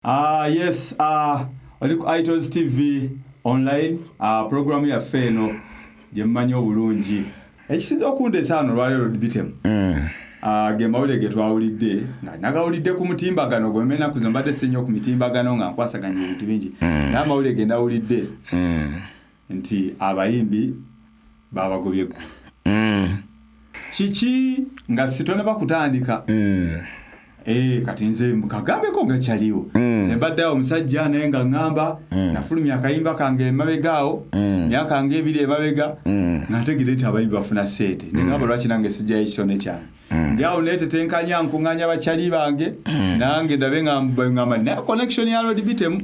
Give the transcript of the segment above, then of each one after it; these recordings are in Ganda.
Yes, oliko iTunes TV online program ya feno jemmanyi obulungi ekisinza okundesano lwalero dibitemu gemawule getwawulidde nagawulidde ku mutimbagano gwemena kuzombadde senyo ku mitimbagano nga nkwasaganya ebintu bingi n'amawule gendawulidde nti abayimbi babagobye kiki nga sitone bakutandika kati nze kagambeko nga kyaliwo nebadde awo omusajja naye nga ngamba nafulumya akayimba kange emabegaawo myaka nga ebiri emabega nategere nti abayimbi bafuna ssente nengamba lwaki nange sijjayo ekitone kyange ndi awo neetetenkanya nkuŋŋanya bakyali bange nange ndabe ngamba naye connection ya Lord Bitemu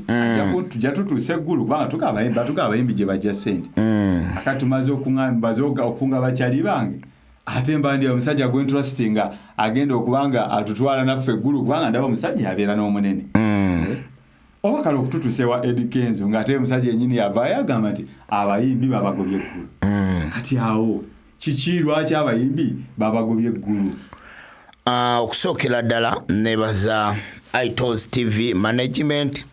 tujja tutuusa eggulu kubanga batuga abayimbi gye bajja ssente akati tumaze okunga bakyali bange ate mbandi omusajja gwe interestinga agenda okubanga atutwala naffe eggulu kubanga ndaba omusajja abeera n'omunene oba kale okututuusewa Eddie Kenzo ng'ate omusajja ennyini yavaayo agamba nti abayimbi babagobye eggulu kati awo kiki lwaki abayimbi babagobye eggulu? Okusookera ddala nebaza iTunes TV management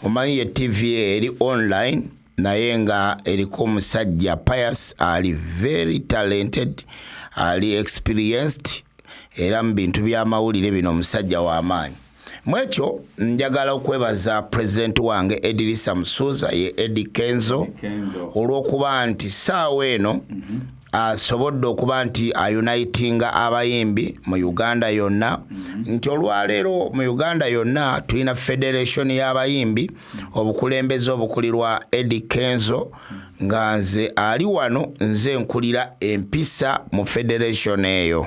omanyi ye TV eri online naye nga eriko omusajja Pius ali very talented ali experienced era mu bintu by'amawulire bino omusajja w'amaanyi. Mwekyo njagala okwebaza president wange Edrisa Musuuza ye Eddie Kenzo olw'okuba nti saawa eno asobodde okuba nti ayunitinga abayimbi mu Uganda yonna nti olwaleero mu Uganda yonna tulina federation y'abayimbi obukulembeze obukulirwa Eddie Kenzo nga nze ali wano nze nkulira empisa mu federation eyo.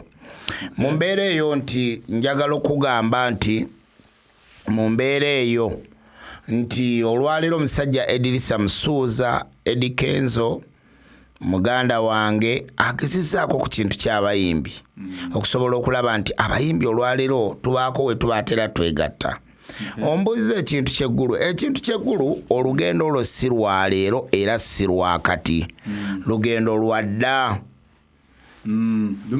Mu mbeera eyo nti njagala okugamba nti mu mbeera eyo nti olwaleero omusajja Edrisa Musuuza Eddie Kenzo muganda wange agezezaako ku kintu ky'abayimbi okusobola okulaba nti abayimbi olwaleero tubaako we tubaatera twegatta. Ombuuza ekintu ky'eggulu olugendo olwo si lwaleero era si lwakati lugendo lwadda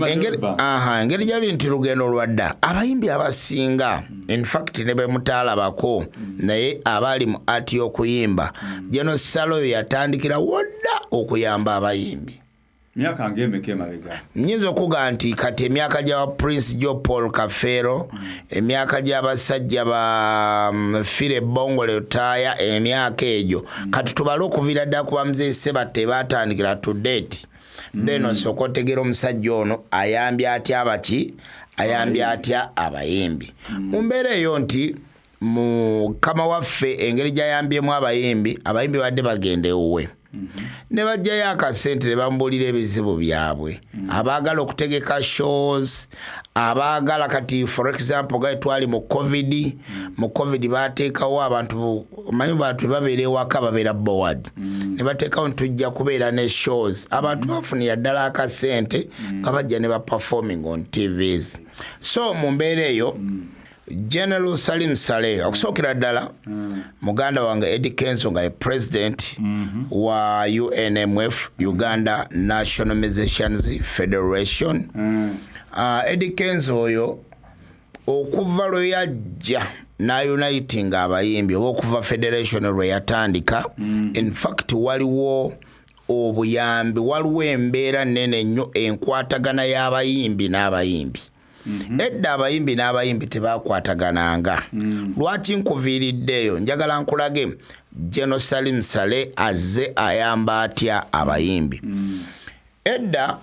engeri gyali nti lugendo lwadda abayimbi abasinga in fact ne bwe mutaalabako naye abali mu ati y'okuyimba Geno Saloyo yatandikira wodda okuyamba abayimbi myaka ng'emeka emabega. Nnyinza okuga nti kati emyaka gya Prince Joe Paul Kafero emyaka gy'abasajja ba Fire Bongole Lutaaya emyaka egyo kati tubale okuviira ddala kuba Mzee Sebatte baatandikira to date then osooka otegeera omusajja ono ayambye atya abaki ayambye atya abayimbi mu mbeera eyo nti mukama waffe engeri gy'ayambyemu abayimbi badde bagenda ewuwe ne bajjayo akasente ne bamubuulira ebizibu byabwe abaagala okutegeka shows abaagala kati for example gali twali mu covid baateekawo abantu manyi bantu babeera ewaka babeera board ne bateekawo ntujja kubeera ne shows abantu bafunira ddala akasente nga bajja ne baperforming on TVs so mu mbeera eyo General Salim Saleh okusookera ddala muganda wange Eddie Kenzo nga ye president wa UNMF Uganda National Musicians Federation. Eddie Kenzo oyo okuva lwe yajja n'unitinga abayimbi oba okuva federation lwe yatandika in fact waliwo obuyambi waliwo embeera nnene nnyo enkwatagana y'abayimbi n'abayimbi edda abayimbi n'abayimbi tebakwatagananga lwaki nkuviiriddeyo njagala nkulage General Salim Saleh azze ayamba atya abayimbi edda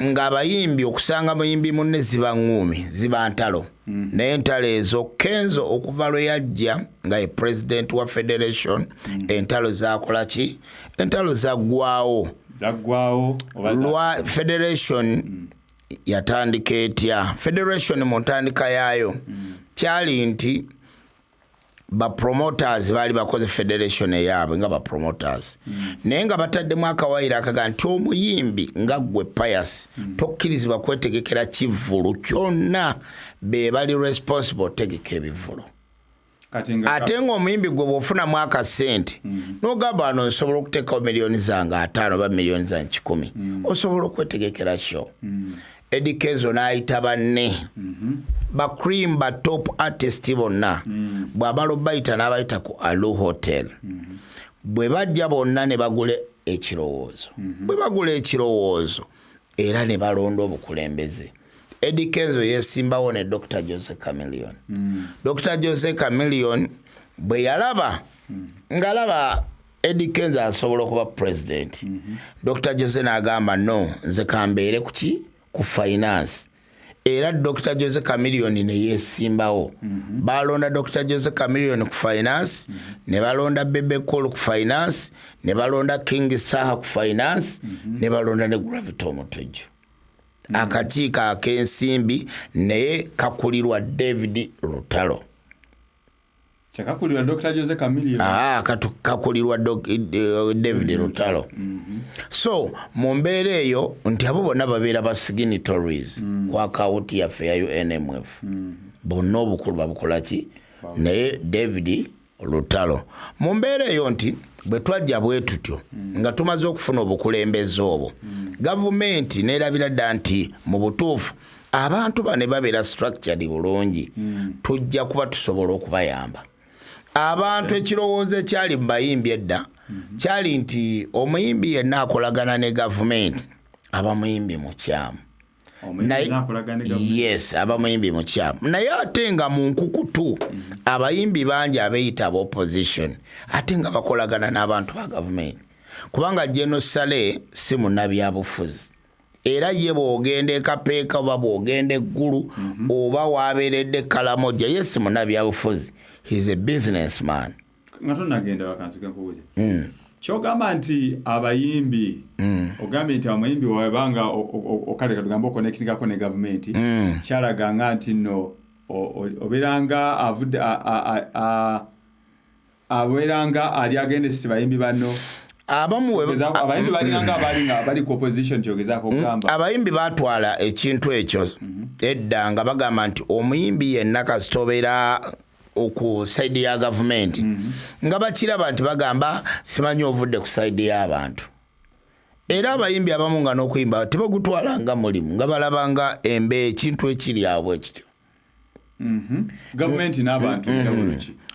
ng'abayimbi okusanga muyimbi munne ziba ŋŋuumi ziba ntalo naye entalo ezo Kenzo okuva lwe yajja nga ye president wa federation entalo zakola ki entalo zaggwawo lwa federation yatandika etya federation mu ntandika yaayo kyali nti ba promoters baali bakoze federation eyaabwe nga ba promoters naye nga bataddemu akawaire akaga nti omuyimbi nga ggwe Pius tokkirizibwa kwetegekera kivvulu kyonna be bali responsible otegeka ebivvulu ate ng'omuyimbi gwe bw'ofunamu akasente n'ogamba wano nsobola okuteekawo miliyoni zange 5 oba miliyoni zange 10 osobola okwetegekera show Eddie Kenzo n'ayita banne ba cream ba top artist bonna bw'amala bayita n'abayita ku Alu Hotel bwe bajja bonna ne bagule ekirowoozo bwe bagula ekirowoozo era ne balonda obukulembeze. Eddie Kenzo yesimbawo ne Dr. Jose Chameleone. Dr. Jose Chameleone bwe yalaba ngalaba Eddie Kenzo asobola okuba president. Dr. Jose n'agamba no nze kambeere kuki ku finance. Era Dr. Jose Chameleone ne yesimbawo. Balonda Dr. Jose Chameleone ku finance, ne balonda Bebe Cool ku finance, ne balonda King Saha ku finance, ne balonda ne Gravity Omutuju. Akakiiko ak'ensimbi naye kakulirwa David Lutalo. Chakakulirwa Dr. Jose Chameleone. Kakulirwa David Lutalo. So mu mbeera eyo nti abo bonna babeera ba signatories kwa akawunti yaffe ya NMF. Bonna obukulu babukola ki? Naye David Lutalo. Mu mbeera eyo nti bwe twajja bwe tutyo nga tumaze okufuna obukulembeze obwo. Gavumenti neerabira dda nti mu butuufu abantu bane babeera structured bulungi tujja kuba tusobola okubayamba. Abantu ekirowoozo ekyali mu bayimbi edda kyali nti omuyimbi yenna akolagana ne gavumenti aba muyimbi mukyamu. Yes, aba muyimbi mukyamu. Naye ate nga mu nkukutu abayimbi bangi abeeyita aba opposition ate nga bakolagana n'abantu ba gavumenti. Kubanga General Saleh si munnabyabufuzi. Era ye bw'ogenda ekapeeka oba bw'ogenda eggulu oba waabeeredde Kalamoja ye si munnabyabufuzi. He's a businessman. Ngatona agenda wakansuka kubuze. Kyogamba nti abayimbi ogambe nti abayimbi wabanga okale katugamba connecting ko ne government kyalaganga nti no oberanga avudde aberanga ali against bayimbi bano abayimbi balinganga abali ku opposition kyogezako kugamba abayimbi batwala ekintu ekyo edda nga bagamba nti omuyimbi yenna kasitobera oku side ya government nga bakiraba nti bagamba simanyi ovudde ku side y'abantu. Era abayimbi abamu nga n'okuyimba tebagutwala nga mulimu nga balabanga embe ekintu ekiri awo ekityo. Government n'abantu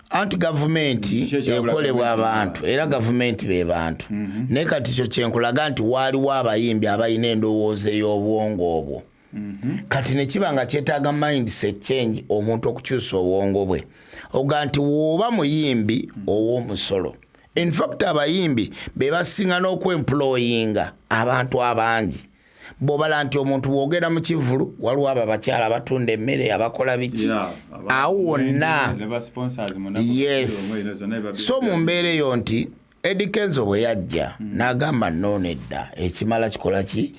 anti gavumenti ekolebwa abantu era gavumenti be bantu. Naye kati kyo kyenkulaga nti waaliwo abayimbi abalina endowooza ey'obwongo obwo. Kati ne kiba nga kyetaaga mindset change omuntu okukyusa obwongo bwe. Oga nti woba muyimbi ow'omusolo. In fact abayimbi be basinga n'okwemployinga abantu abangi. Bw'obala nti omuntu bw'ogenda mu kivulu waliwo abo abakyala abatunda emmere abakola biki awo wonna. Yes. So mu mbeera eyo nti Eddie Kenzo bwe yajja n'agamba nno nedda ekimala kikola ki?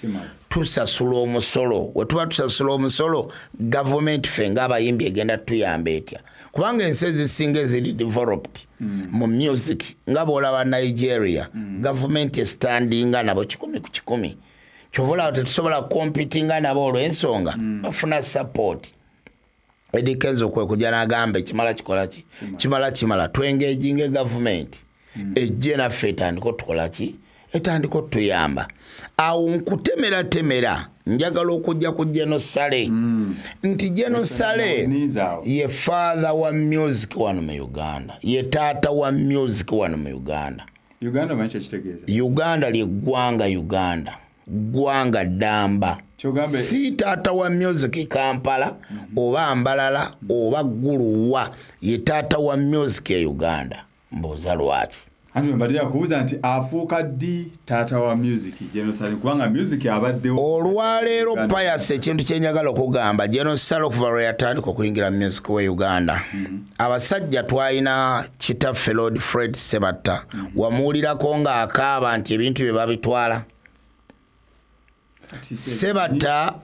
Tusasula omusolo. We tuba tusasula omusolo gavumenti ffe ng'abayimbi egenda tuyamba etya. Kubanga ensi ezisinga eziri developed mu music nga bw'olaba Nigeria gavumenti estandinga nabo 100 ku 100. Kyovula tetusobola competinga nabo olw'ensonga bafuna support. Eddie Kenzo kwe kujja n'agamba ekimala kikola ki? Kimala twengeginga gavumenti ejje naffe etandika tukola ki? Etandika tuyamba. Awo nkutemera njagala okujja ku General Saleh nti General Saleh ye father wa music wano mu Uganda, ye taata wa music wano mu Uganda. Uganda manyi kitegeeza Uganda lye gwanga ddamba. Si taata wa music Kampala oba Mbalala oba Guluwa, ye taata wa music ya Uganda. Mbuuza lwaki? Hano mbadira kubuza nti afuuka ddi taata wa music General Saleh kubanga music abaddewo. Olwaleero Pius ekintu kyenjagala okugamba General Saleh okuva lwe yatandika okuyingira music wa Uganda. Abasajja twalina kitaffe Lord Fred Sebatta wamuwulirako nga akaaba nti ebintu bye babitwala. Sebatta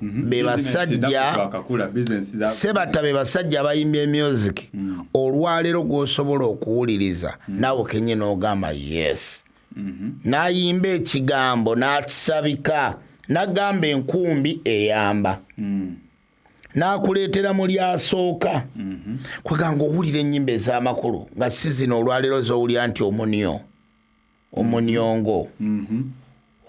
be basajja abayimbye music olwaleero gw'osobola okuwuliriza naawe kenye n'ogamba yes. N'ayimba ekigambo n'akisabika n'agamba enkumbi eyamba n'akuleetera mu lyasooka kweganga owulira ennyimba ez'amakulu nga si zino olwaleero z'owulira nti omuniongo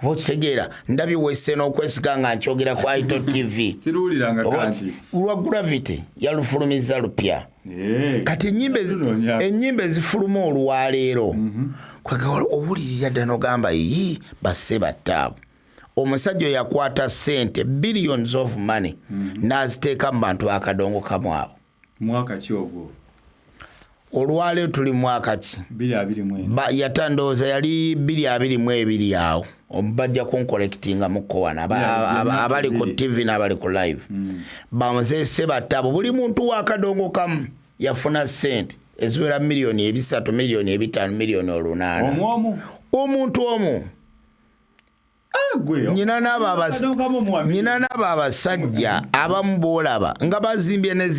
Otegera ndabi wese n'okwesika nga nkyogera ku Ito TV. Siruuliranga kanti. Lwa gravity yalufulumiza lupya. Kati ennyimbe zifuluma olwaleero. Kwagala owulirira ddala n'ogamba yi basse battaabu. Omusajja yakwata ssente billions of money n'aziteeka mu bantu bakadongo kamu abo. Mwaka ki ogwo? Olwaleero tuli mwaka ki? 2024. Yatandooza yali 2022 awo. Bajja kunkolekitinga muko wana abali ku TV n'abali ku live. Bamuzeese battaabu buli muntu wakadongo kamu yafuna ssente eziwera miliyoni 3, miliyoni 5, miliyoni 8. Omuntu omu. Nyina n'abo abasajja abamu boolaba nga bazimbye ne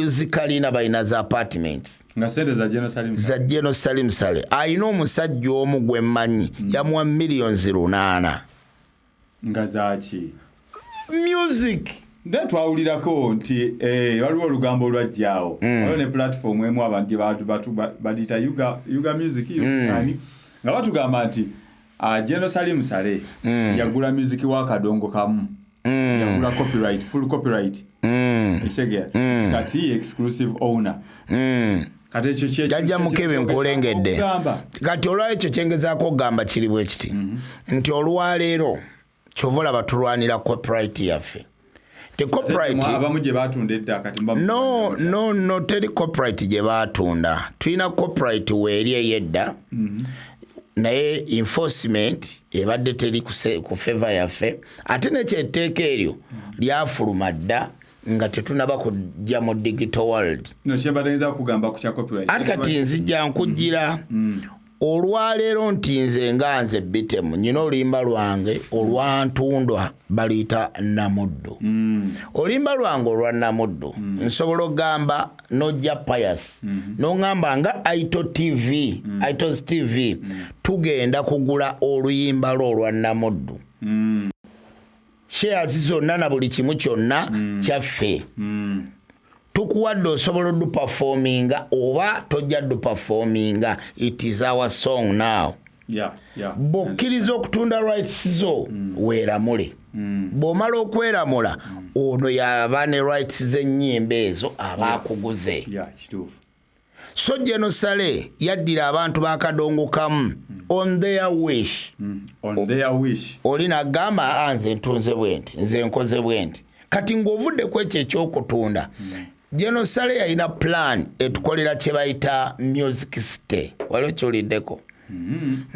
zikalina balina za apartments nga sente za General Salim Saleh alina omusajja omu gwe mmanyi yamuwa millions 8 nga zaki music. Nde twawulirako nti waliwo olugambo olwajjaawo waliwo ne platform emu abantu badita Yuga Music nga batugamba nti General Salim Saleh yagula music wa kadongo kamu yagula copyright full copyright ekigera kati exclusive owner kati ekyo jajja mukebe nkulengedde kati olwekyo kyengezaako okugamba kiri bwe kiti nti olwaleero kyovola batulwanira copyright yaffe. The copyright abamu gye batunda ettaka kati no teri copyright gye batunda tulina copyright weeri eyedda naye enforcement ebadde teri ku favor yaffe ate nekyetteeka eryo lyafuluma dda nga tetunaba kujja mu digital world. Ate kati nzijja nkujjira olwaleero nti nze nga nze bitemu nyina oluyimba lwange olwantundwa baliyita Namuddu. Oluyimba lwange olwa Namuddu nsobola okugamba nojja Pius n'ongamba nga Itos TV tugenda kugula oluyimba lwo olwa Namuddu. Shares zonna na buli kimu kyonna kyaffe. Tukuwadde osobola oduperforminga oba tojja duperforminga. It is our song now. Bw'okkiriza okutunda rights zo weeramule. Bw'omala okweramula ono yaba ne rights z'ennyimba ezo abaakuguze. So General Saleh yaddira abantu bakadongo kamu on their wish. Oli n'agamba nze ntunze bwenti nze nkoze bwenti. Kati ng'ovudde ku ekyo eky'okutunda General Saleh yalina plan etukolera kye bayita music city. Waliwo kyoliddeko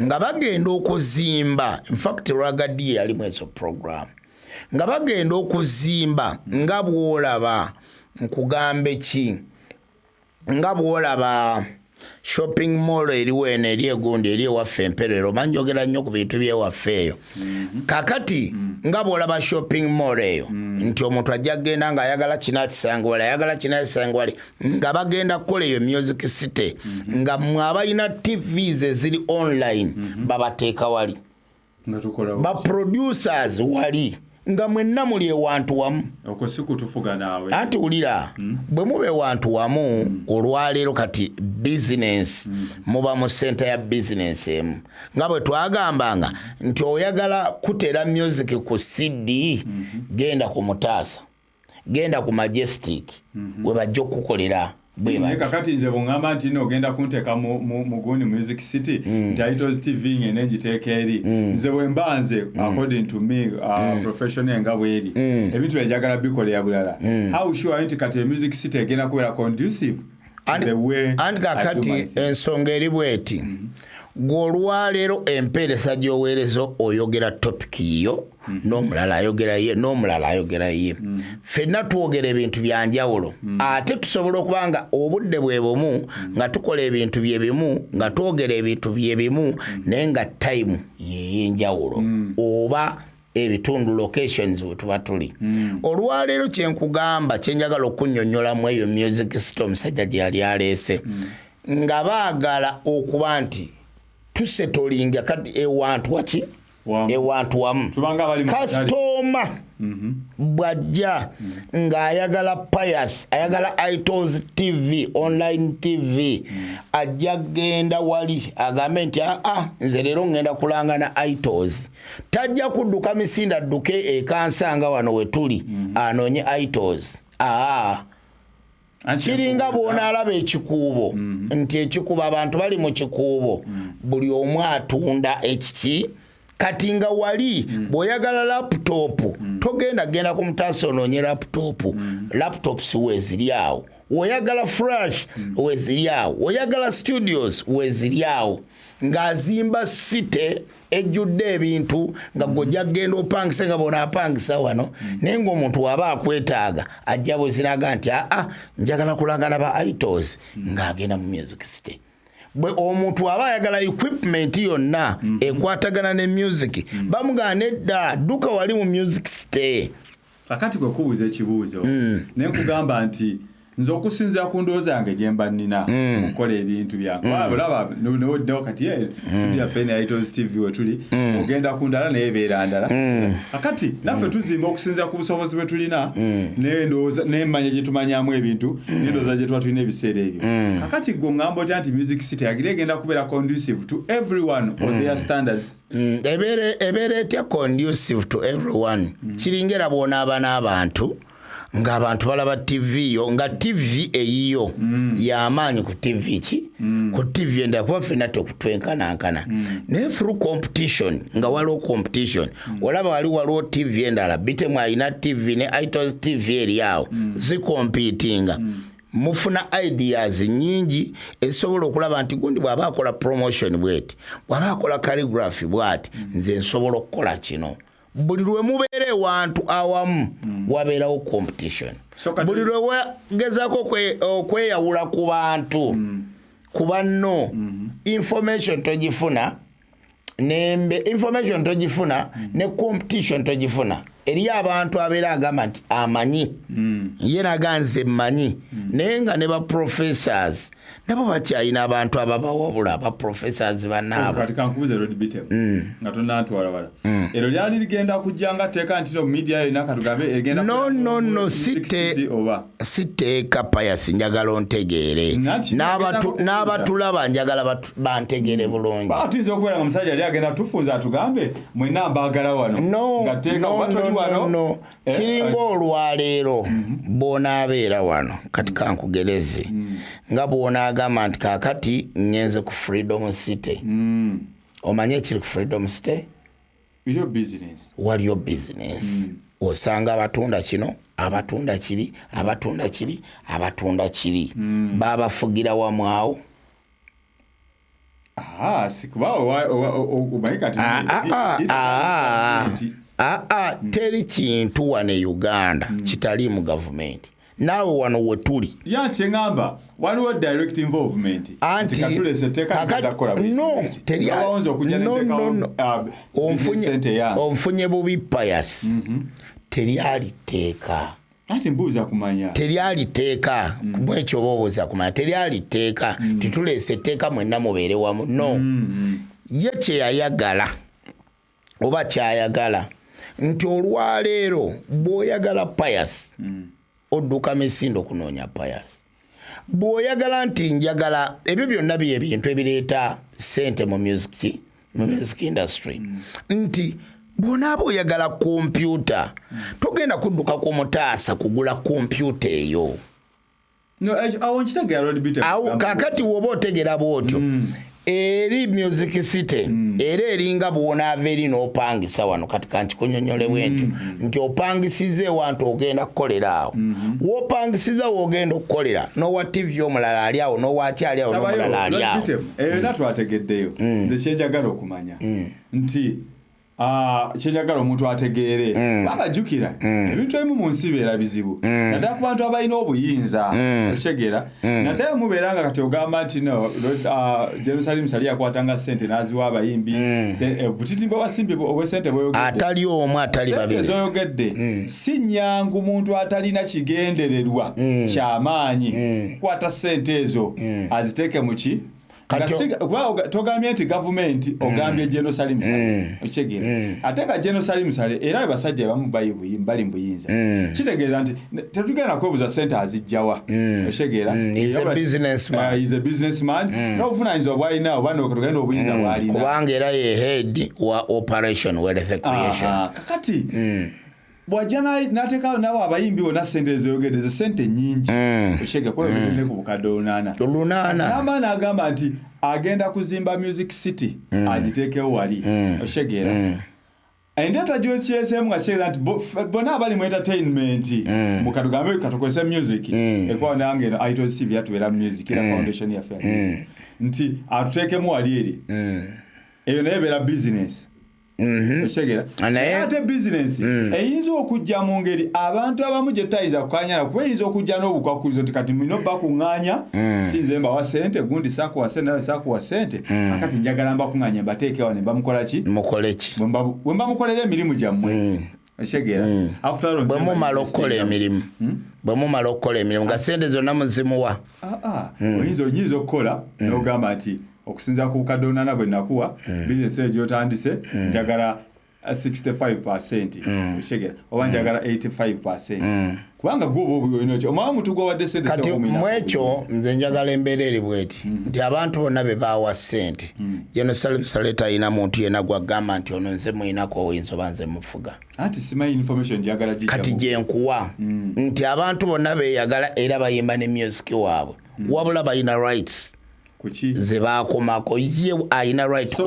nga bagenda okuzimba, in fact Ragadi yalimu ezo program nga bagenda okuzimba nga bw'olaba nkugambe ki nga bw'olaba shopping mall eriwo eno eri egundi eri ewaffe Emperero manjogera nnyo ku bintu byewaffe eyo kakati nga bw'olaba shopping mall eyo nti omuntu ajja kgenda ng'ayagala kino akisangwale ayagala kino akisangwale nga bagenda kukola eyo music city nga mwabalina TVs eziri online babateeka wali ba producers wali nga mwenna muli ewantu wamu okosikutufuga naawe ati ulira bwe mube wantu wamu olwaleero kati business muba mu center ya business emu nga bwe twagambanga nti oyagala kutera music ku CD genda ku Mutaasa genda ku Majestic we bajja okukolera kakati nze bw'ŋŋamba nti n'ogenda kunteeka mu gundi music city Itos TV ngene ngiteeka eri nze bwe mba nze according to me professional nga bweri ebintu byajagala bikolera bulala how sure nti kati music city egenda kubeera conducive the way and kakati ensonga eri bweti gw'olwaleero empeereza gy'oweereza oyogera topic yo n'omulala ayogera ye ffenna twogera ebintu bya njawulo ate tusobola okubanga obudde bwe bumu nga tukola ebintu bye bimu nga twogera ebintu bye bimu naye nga time y'enjawulo oba ebitundu locations we tuba tuli olwaleero kyenkugamba kyenjagala okunnyonnyolamu eyo music city omusajja gye yali aleese nga baagala okuba nti tusetolinga kati ewantu waki ewantu wamu kasitoma bwajja ng'ayagala Pius ayagala iTunes TV online TV ajja genda wali agambe nti nze leero ngenda kulanga na iTunes tajja kudduka misinda adduke ekansanga wano we tuli anoonye iTunes kiringa bw'ona alaba ekikuubo nti ekikuubo abantu bali mu kikuubo buli omu atunda ekiki kati nga wali bw'oyagala laptop togenda ku mutaasa onoonye laptops weeziri awo oyagala flash weeziri awo oyagala studios weeziri awo ng'azimba site ejjudde ebintu nga gojja genda opangisa nga bona apangisa wano naye ng'omuntu waba akwetaaga ajja bweziraga nti njagala kulangana ba iTunes ng'agenda mu music city bwe omuntu aba ayagala equipment yonna ekwatagana ne music bamugana edda dduka wali mu music city akati kwe kubuuza ekibuuzo naye nkugamba nti nze okusinza ku ndowooza yange gye mba nnina okukola ebintu byange olaba noddewo kati yaffe ne iTunes TV we tuli ogenda ku ndala naye ebeera ndala akati naffe tuzimba okusinza ku busobozi bwe tulina nemmanya gye tumanyamu ebintu n'endowooza gye tuba tulina ebiseera ebyo akati gwe ngamba otya nti music city yagira egenda kubeera conducive to everyone on their standards ebeera etya conducive to everyone kiringera bw'onaaba n'abantu ng'abantu balaba TV yo nga TV eyiyo y'amaanyi ku TV ku TV endala kuba ffenna tekutwenkanankana naye through competition nga waliwo competition olaba waliwo TV endala bitemu alina TV ne iTunes TV eri awo zikompitinga mufuna ideas nyingi ezisobola okulaba nti gundi bw'aba akola promotion bweti bw'aba akola calligraphy bwati nze nsobola okukola kino buli lwe mubeere wantu awamu wabeerawo competition buli lwe wagezaako okweyawula ku bantu ku banno information togifuna ne competition togifuna eriyo abantu abeera agamba nti amanyi ye naganze mmanyi naye nga ne ba professors nabo bakyalina abantu ababawabula aba professors bannaabo kati kankubuze road bitem nga tonnantwala wala ero lyali ligenda kujja nga teeka nti no media yonna katugambe egenda no siteeka Pius njagala ontegeere n'abatulaba njagala bantegeere bulungi tuyinza okubeera nga musajja yali agenda tufunza atugambe mwenna mbaagala wano no kiringa olwaleero bw'onaabeera wano kati kankugereze nga bw'onaagamba nti kaakati ngenze ku Freedom City omanye ekiri ku Freedom City waliyo business osanga abatunda kino abatunda kiri babafugira wamu awo teri kintu wano e Uganda kitali mu gavumenti naawe wano we tuli yate ngamba waliwo direct involvement onfunye bubi Pius teryaliteeka teryaliteeka mwekyo obaobuuza kumanya teryaliteeka tituleese etteeka mwenna mubeere wamu no ye kyeyayagala oba kyayagala nti olwaleero bw'oyagala Pius odduka misindo kunoonya Pius bw'oyagala nti njagala ebyo byonna bye ebintu ebireeta ssente mu music industry nti bw'onaaba oyagala kompyuta togenda kudduka ku mutaasa kugula kompyuta eyo kaakati woba otegera bw'otyo eri music city era eringa bw'onaava eri n'opangisa wano kati kankikunyonyole bwentyo nti opangisiza ewantu ogenda kukolera awo w'opangisiza w'ogenda okukolera n'owa TV omulala ali awo n'owakyali awo n'omulala ali awo era twategeddeyo nze kyenjagala okumanya nti kyenjagala omuntu ategeere babajjukira ebintu ebimu mu nsi bibeera bizibu naddala ku bantu abalina obuyinza okitegeera naddala mubeera nga kati ogamba nti no Jerusalem sali yakwatanga ssente n'aziwa abayimbi butitimba obwasimbi obw'essente bw'oyogedde atali omu atali babiri z'oyogedde si nnyangu muntu atalina kigendererwa ky'amaanyi kukwata ssente ezo aziteeke mu ki togambye nti gavumenti ogambye Jerusalem Sale okitegeera ate nga Jerusalem Sale era abasajja abamu bali mu buyinza kitegeeza nti tetugenda kwebuza ssente azijjawa okitegeera he's a businessman n'obuvunaanyizibwa bw'alina oba tugenda obuyinza bw'alina kubanga era ye head wa operation wealth creation kakati bwajja n'ateekawo nabo abayimbi bonna ssente ez'oyogedde ezo ssente nnyingi okitegeera kuba bigende ku bukadde olunaana n'agamba nti agenda kuzimba Music City agiteekewo wali okitegeera endeeta gy'okireeseemu nga kitegeeza nti bonna abali mu entertainment mu katugambe katukozesa music ekwawo nange eno Itos TV yatubeera music era foundation yaffe nti atuteekemu wali eri eyo naye ebeera business okitegeera ate business eyinza okujja mu ngeri abantu abamu gye tutayiza kukanyala kuba eyinza okujja n'obukwakkulizo nti kati mulina bakuŋŋaanya sinze mbawa ssente gundi saakuwa ssente nawe saakuwa ssente akati njagala mbakuŋŋaanya mbateekewo ne bamukolaki mukoleki bwe mbamukolera emirimu gyammwe okitegeera bwe mumala okukola emirimu nga ssente zonna muzimuwa oyinza okukola n'ogamba nti okusinza ku kadonana bwe nakuwa business eyo gy'otandise njagala 65% okitegeera oba njagala 85% kubanga gwoba omala omuntu gwowadde ssente kati mu ekyo nze njagala embeera eri bweti nti abantu bonna be baawa ssente Jerusalem Sale talina muntu yenna gwagamba nti ono nze muyinako oyinza oba nze mufuga anti simanyi information njagala kati gyenkuwa nti abantu bonna beeyagala era bayimba ne music waabwe wabula balina rights ze baakomako ye ayina right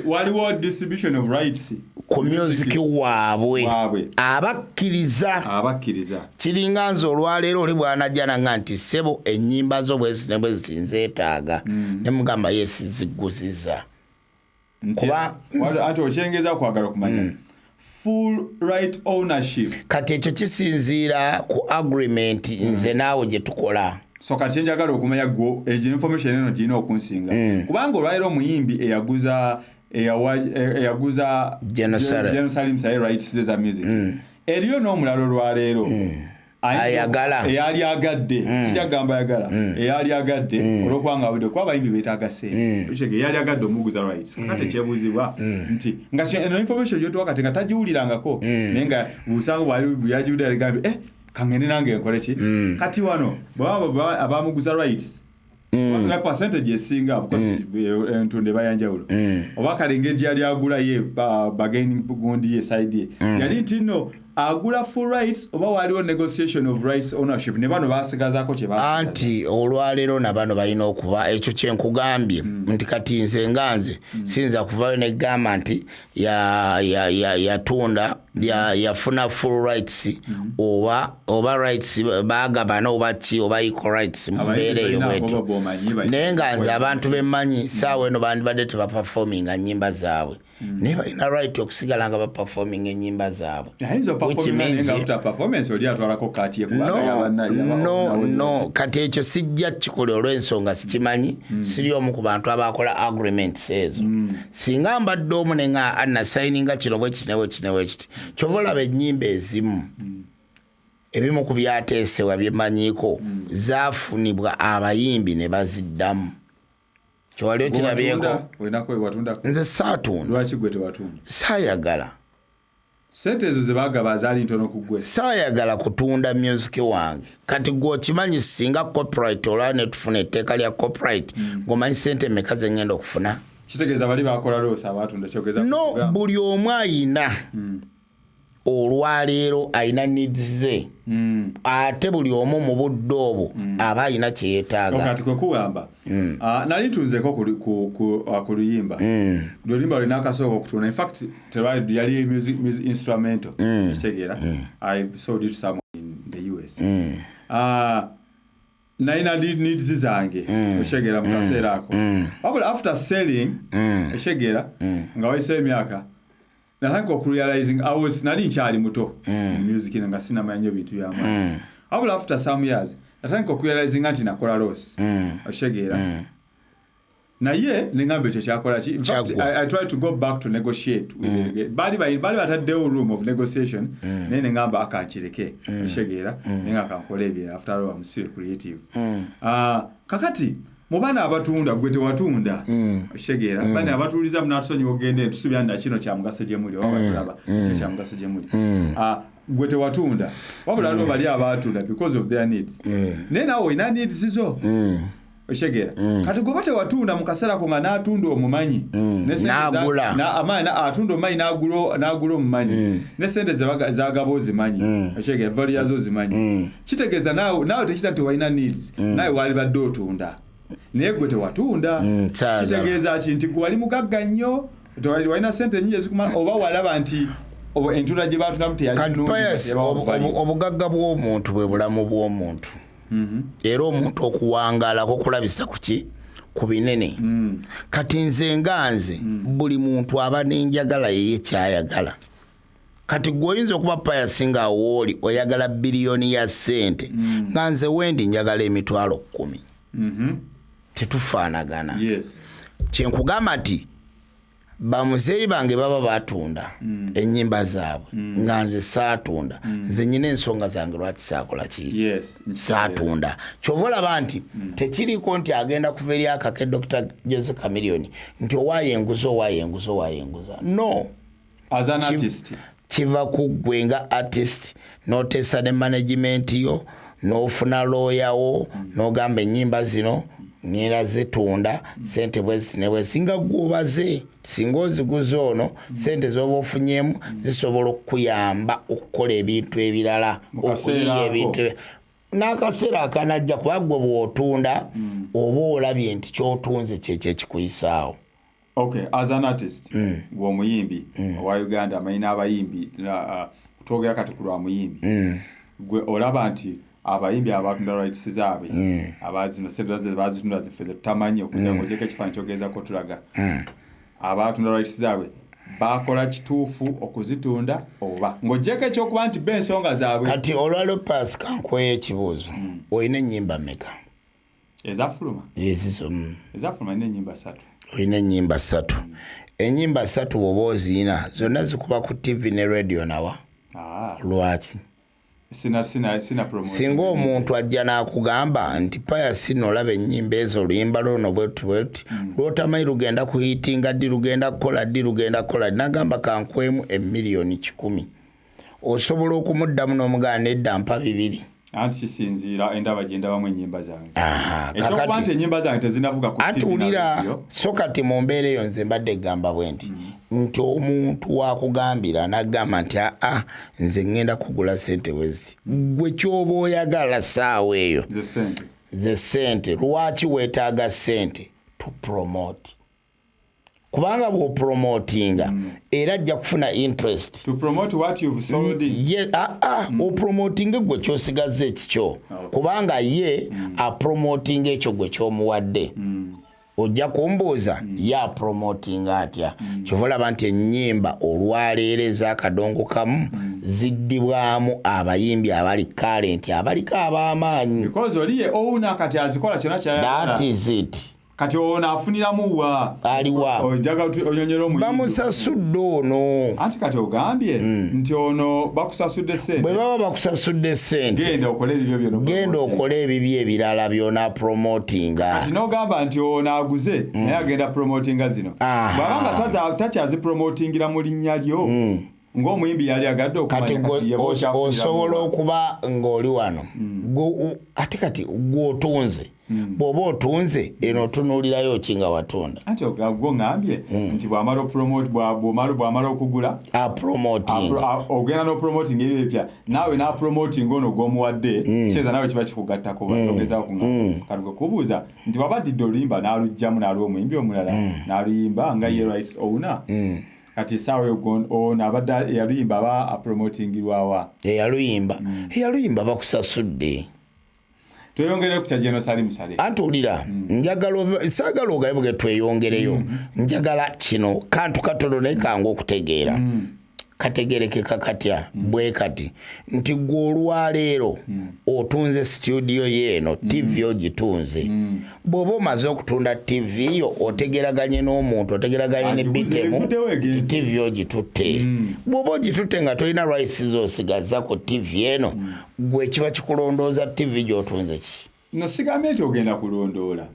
waliwo distribution of rights ku music waabwe abakkiriza kiringa nze olwaleero oli bwanajjana nga nti ssebo ennyimba zo bwezi ne bweziti nzeetaaga ne mugamba yesiziguziza kuba ati okyengeza kwagala okumanya full right ownership kati ekyo kisinziira ku agreement nze naawe gye tukola so kati njagala okumanya go information eno gina okunsinga kubanga olwaliro omuyimbi eyaguza Jerusalem Sale rights za music eriyo n'omulalo olwaleero ayagala eyali agadde sijagamba ayagala eyali agadde olwokubanga abudde kuba abayimbi beetaaga ssente eyali agadde omuguza rights kakati ekyebuzibwa nti nga eno information gyotuwa kati nga tagiwulirangako naye nga busanga bwali yagiwulira ligambye kangene nange nkole ki kati wano bwaba abamuguza rights na percentage esinga because entunde bayanjawulo oba kalinga ejali agula ye bageni gundi ye side ye yali ntino agula full rights oba waliwo negotiation of rights ownership ne bano basigazaako kye basigaza anti olwaleero na bano balina okuba ekyo kyenkugambye nti kati nze nganze sinza kuvaayo ne gamba nti yatunda yafuna full rights oba rights bagabana oba ki oba equal rights mu mbeera eyo bwetyo naye nga nze abantu bemmanyi saawa eno bandibadde tebaperforminga nnyimba zaabwe naye balina right okusigala nga baperforminga ennyimba zaabwe no kati ekyo sijja kikole olw'ensonga sikimanyi siri omu ku bantu abakola agreements ezo singa mbadde omu ne nga anasayininga kino bwe kiti kyova olaba ennyimba ezimu ebimu ku byateesebwa byemanyiiko zaafunibwa abayimbi ne baziddamu kyewali okirabyeko nze saatunda saayagala sente ezo ze bagaba zaali ntono ku ggwe saayagala kutunda music wange kati gwe okimanyi singa copyright olwa ne tufuna etteeka lya copyright ng'omanyi sente mmeka ze ngenda okufuna kitegeeza bali bakola loosa abatunda kyogeza no buli omu ayina olwaleero ayina needs ze ate buli omu mu budde obwo aba ayina kye yeetaaga kati kwe kugamba nali ntunzeko ku luyimba luyimba lulina akasooka okutunda in fact yali music instrumental kitegeera I sold it to someone in the US nalina needs zange okitegeera mu kaseera ako wabula after selling okitegeera nga wayise emyaka natandika okurealizing nali nkyali muto music nga sinamanya ebintu byamaanyi wabula after some years natandika okurealizing nti nakola loss okitegeera naye nengamba ekyo kyakola ki in fact I tried to go back to negotiate bali bataddewo room of negotiation naye nengamba akankireke okitegeera naye nga kankola ebyo after all I'm still creative kakati mu bana abatunda gwe tewatunda shegera bana abatuliza munatusonyi ogende tusubya nda kino kya mugaso gye muli obatulaba kya mugaso gye muli gwe tewatunda wabula no bali abatunda because of their needs nawe ina needs zo oshegera kati gobote watunda mukasera ko nga natunda omumanyi nagula na amana atunda omumanyi nagulo omumanyi ne sente zagabo zimanyi oshegera vali yazo zimanyi kitegeza nawe tekita nti waina needs nawe wali badde otunda naye gwe tewatunda kitegeza kinti gwali mugagga nnyo waina sente nyingi ezikumala oba walaba nti entula gye batunda muti yali obugagga bw'omuntu bwe bulamu bw'omuntu era omuntu okuwangala kokulabisa kuki ku binene kati nze nganze buli muntu aba n'enjagala yeye kyayagala kati gwoyinza okuba Pius nga wooli oyagala biliyoni ya sente nganze wendi njagala emitwalo 10 tetufaanagana kyenkugamba nti bamuzeeyi bange baba batunda ennyimba zaabwe nga nze saatunda nze nyina ensonga zange lwaki saakola ki saatunda kyova olaba nti tekiriko nti agenda kuva eri akake Dr. Jose Chameleone nti owaayo enguza no as an artist kiva ku gwe nga artist n'oteesa ne management yo n'ofuna lawyer wo n'ogamba ennyimba zino nira zitunda sente bwe singa gwobaze singa oziguze ono sente zoba ofunyemu zisobola okuyamba okukola ebintu ebirala okuyiya ebintu n'akaseera akanajja kuba gwe bw'otunda oba olabye nti kyotunze kyekyo ekikuyisaawo. Okay, as an artist gwe omuyimbi owa Uganda amayina abayimbi twogera kati ku lwa muyimbi gwe olaba nti abayimbi abatunda rights zaabwe abazino sente bazitunda zifeze tamanyi okuja ngojeka ekifaananyi kyogeza ko tulaga abatunda rights zaabwe bakola kituufu okuzitunda oba ngojeka ekyokuba nti b'ensonga zaabwe kati olwalo pass kankweye ekibuuzo olina ennyimba mmeka ezafuluma ezafuluma ine ennyimba 3 olina ennyimba 3 ennyimba 3 bw'oba oziina zonna zikuba ku TV ne radio nawa lwaki sina promotion singa omuntu ajja n'akugamba nti Pius n'olaba ennyimba ezo oluyimba lwono bwetu lwotamanyi lugenda kuhitinga ddi lugenda kukola n'agamba kankwemu emiliyoni 10 osobola okumuddamu n'omugana nedda mpa 2 anti kisinziira endaba gye ndabamu ennyimba zange ekyokuba nti ennyimba zange tezinavuga ku atulira so kati mu mbeera eyo nze mbadde gamba bwe nti omuntu wakugambira n'agamba nti nze ngenda kugula sente wezi gwe kyoba oyagala saawa eyo ze sente lwaki weetaaga sente to promote kubanga bw'opromotinga era ajja kufuna interest to promote what you've sold opromotinga gwe kyosigaza ekikyo kubanga ye apromotinga ekyo gwe kyomuwadde ojja kumbuuza ya promotinga atya kyova olaba nti ennyimba olwaleero ez'akadongo kamu ziddibwamu abayimbi abali current abaliko ab'amaanyi because oliye owuna kati azikola kyona that is it kati ono afuniramu wa aliwa ojaga onyonyera omuyimbi bamusasudde ono anti kati ogambye nti ono bakusasudde sente bwe baba bakusasudde sente genda okola ebibyo ebirala byona promotinga kati n'ogamba nti ono aguze naye agenda promotinga zino bwabanga takyazipromotingira mu linnya lyo ng'omuyimbi yali agadde okumanya osobola okuba ng'oli wano ate kati gw'otunze bw'oba otunze eno otunuulirayo ki nga watunda anti ogwo ngambye nti bw'amala okugula ogenda n'opromoting ebyo ebipya naawe n'apromoting ono gw'omuwadde kyeza naawe kiba kikugattako ogezao kati kubuuza nti waba ddidde oluyimba n'alugjamu n'aliwo omuyimbi omulala n'aluyimba nga ye rights owner kati sawe ono abadde yaluyimba aba apromotingirwawa eyaluyimba bakusasudde tweyongere ku kyajeno sali musale antulira njagala saagala ogayibuke tweyongereyo njagala kino kantu katono naye kangu okutegeera kategereke kakatya bwe kati nti gwe olwaleero otunze studio yeeno TV ogitunze bw'oba omaze okutunda TV yo otegeraganye n'omuntu otegeraganye ne bitemu TV ogitutte bw'oba ogitutte nga tolina rights z'osigaza ku TV eno gwe kiba kikulondooza TV gy'otunze ki no sigambye nti ogenda kulondoola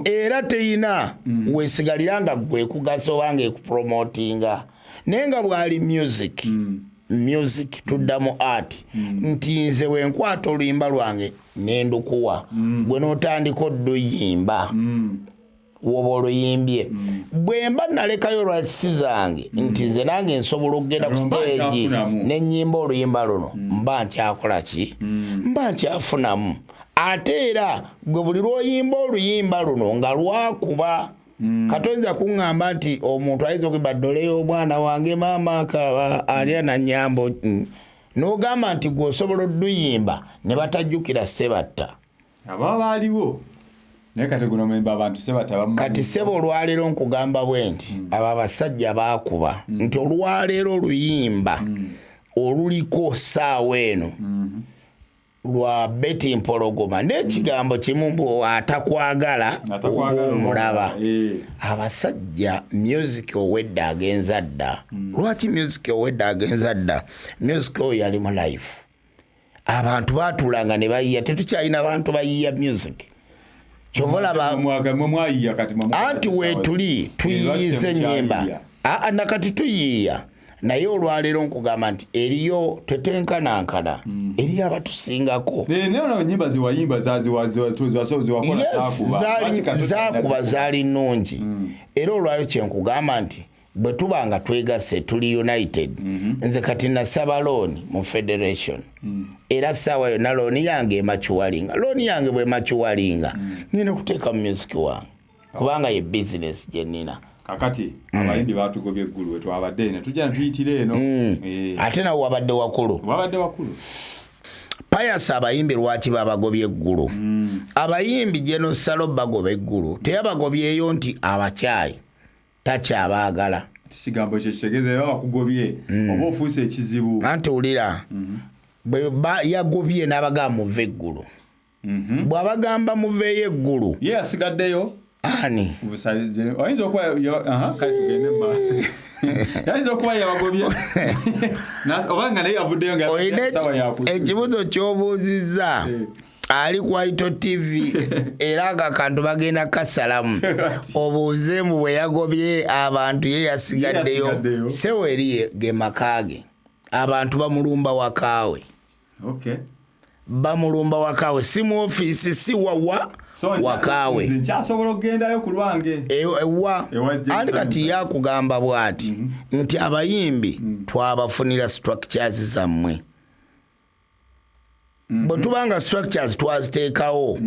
era teina weesigaliranga gwe kugasa obange ekupromotinga naye nga bwali music tuddamu art nti nze wenkwata oluyimba lwange nendukuwa gwe n'otandika odduyimba woba oluyimbye bwemba nalekayo lwakisi zange nti nze nange nsobola okugenda ku stage nenyimba oluyimba luno mba nkyakola ki mba nkyafunamu ate era gwe buli lwoyimba oluyimba luno nga lwakuba katonza kuŋŋamba nti omuntu ayinza okuyimba ddole y'omwana wange maama akaba alya na nnyambo n'ogamba nti gwe osobola odduyimba ne batajjukira sebatta aba baaliwo naye kati guno memba abantu sebatta kati sebo olwaleero nkugamba bwe nti abo abasajja baakuba nti olwaleero oluyimba oluliko ssaawa eno lwa Betty Mpologoma n'ekigambo kimu mbu atakwagala omulaba abasajja music owedda agenza dda lwaki music owedda agenza dda music oyo yali mu life abantu baatulanga ne bayiya tetukyalina bantu bayiya music anti weetuli tuyiyiza ennyimba nakati tuyiiya naye olwaleero nkugamba nti eriyo tetenkanankana eriyo abatusingako nyimba ziwayimba zakuba zaali nnungi era olwaleero kyenkugamba nti bwe tuba nga twegasse tuli united nze kati nasaba looni mu federation era ssaawa yonna looni yange emakiwalinga looni yange bwemakiwalinga ngenda kuteeka mu music wange kubanga ye business gyenina kakati abayimbi batugobye eggulu we twabadde ne tujja tuyitire eno ate nawe wabadde wakulu Pius abayimbi lwaki babagobye eggulu abayimbi General Salo bagoba eggulu teyabagobyeyo nti abakyayi takyabaagala kigambo kyekitegeeza bakugobye oba ofuuse ekizibu anti wulira yagobye n'abagamba muve eggulu bw'abagamba muveeyo eggulu ye asigaddeyo ani oyinza okuba kale tugende mba yayinza okuba yabagobye obanga naye yavuddeyo ekibuzo ky'obuuzizza ali ku Aito TV era akakantu bagenda kasalamu obuuze mu bwe yagobye abantu ye yasigaddeyo sewe eri ge makage abantu bamulumba wakaawe bamulumba wakaawe si mu ofiisi si wawa wakaawe nkyasobola okugendayo ku lwange ewa andi kati yakugamba bw'ati nti abayimbi twabafunira structures zammwe bwe tubanga structures twaziteekawo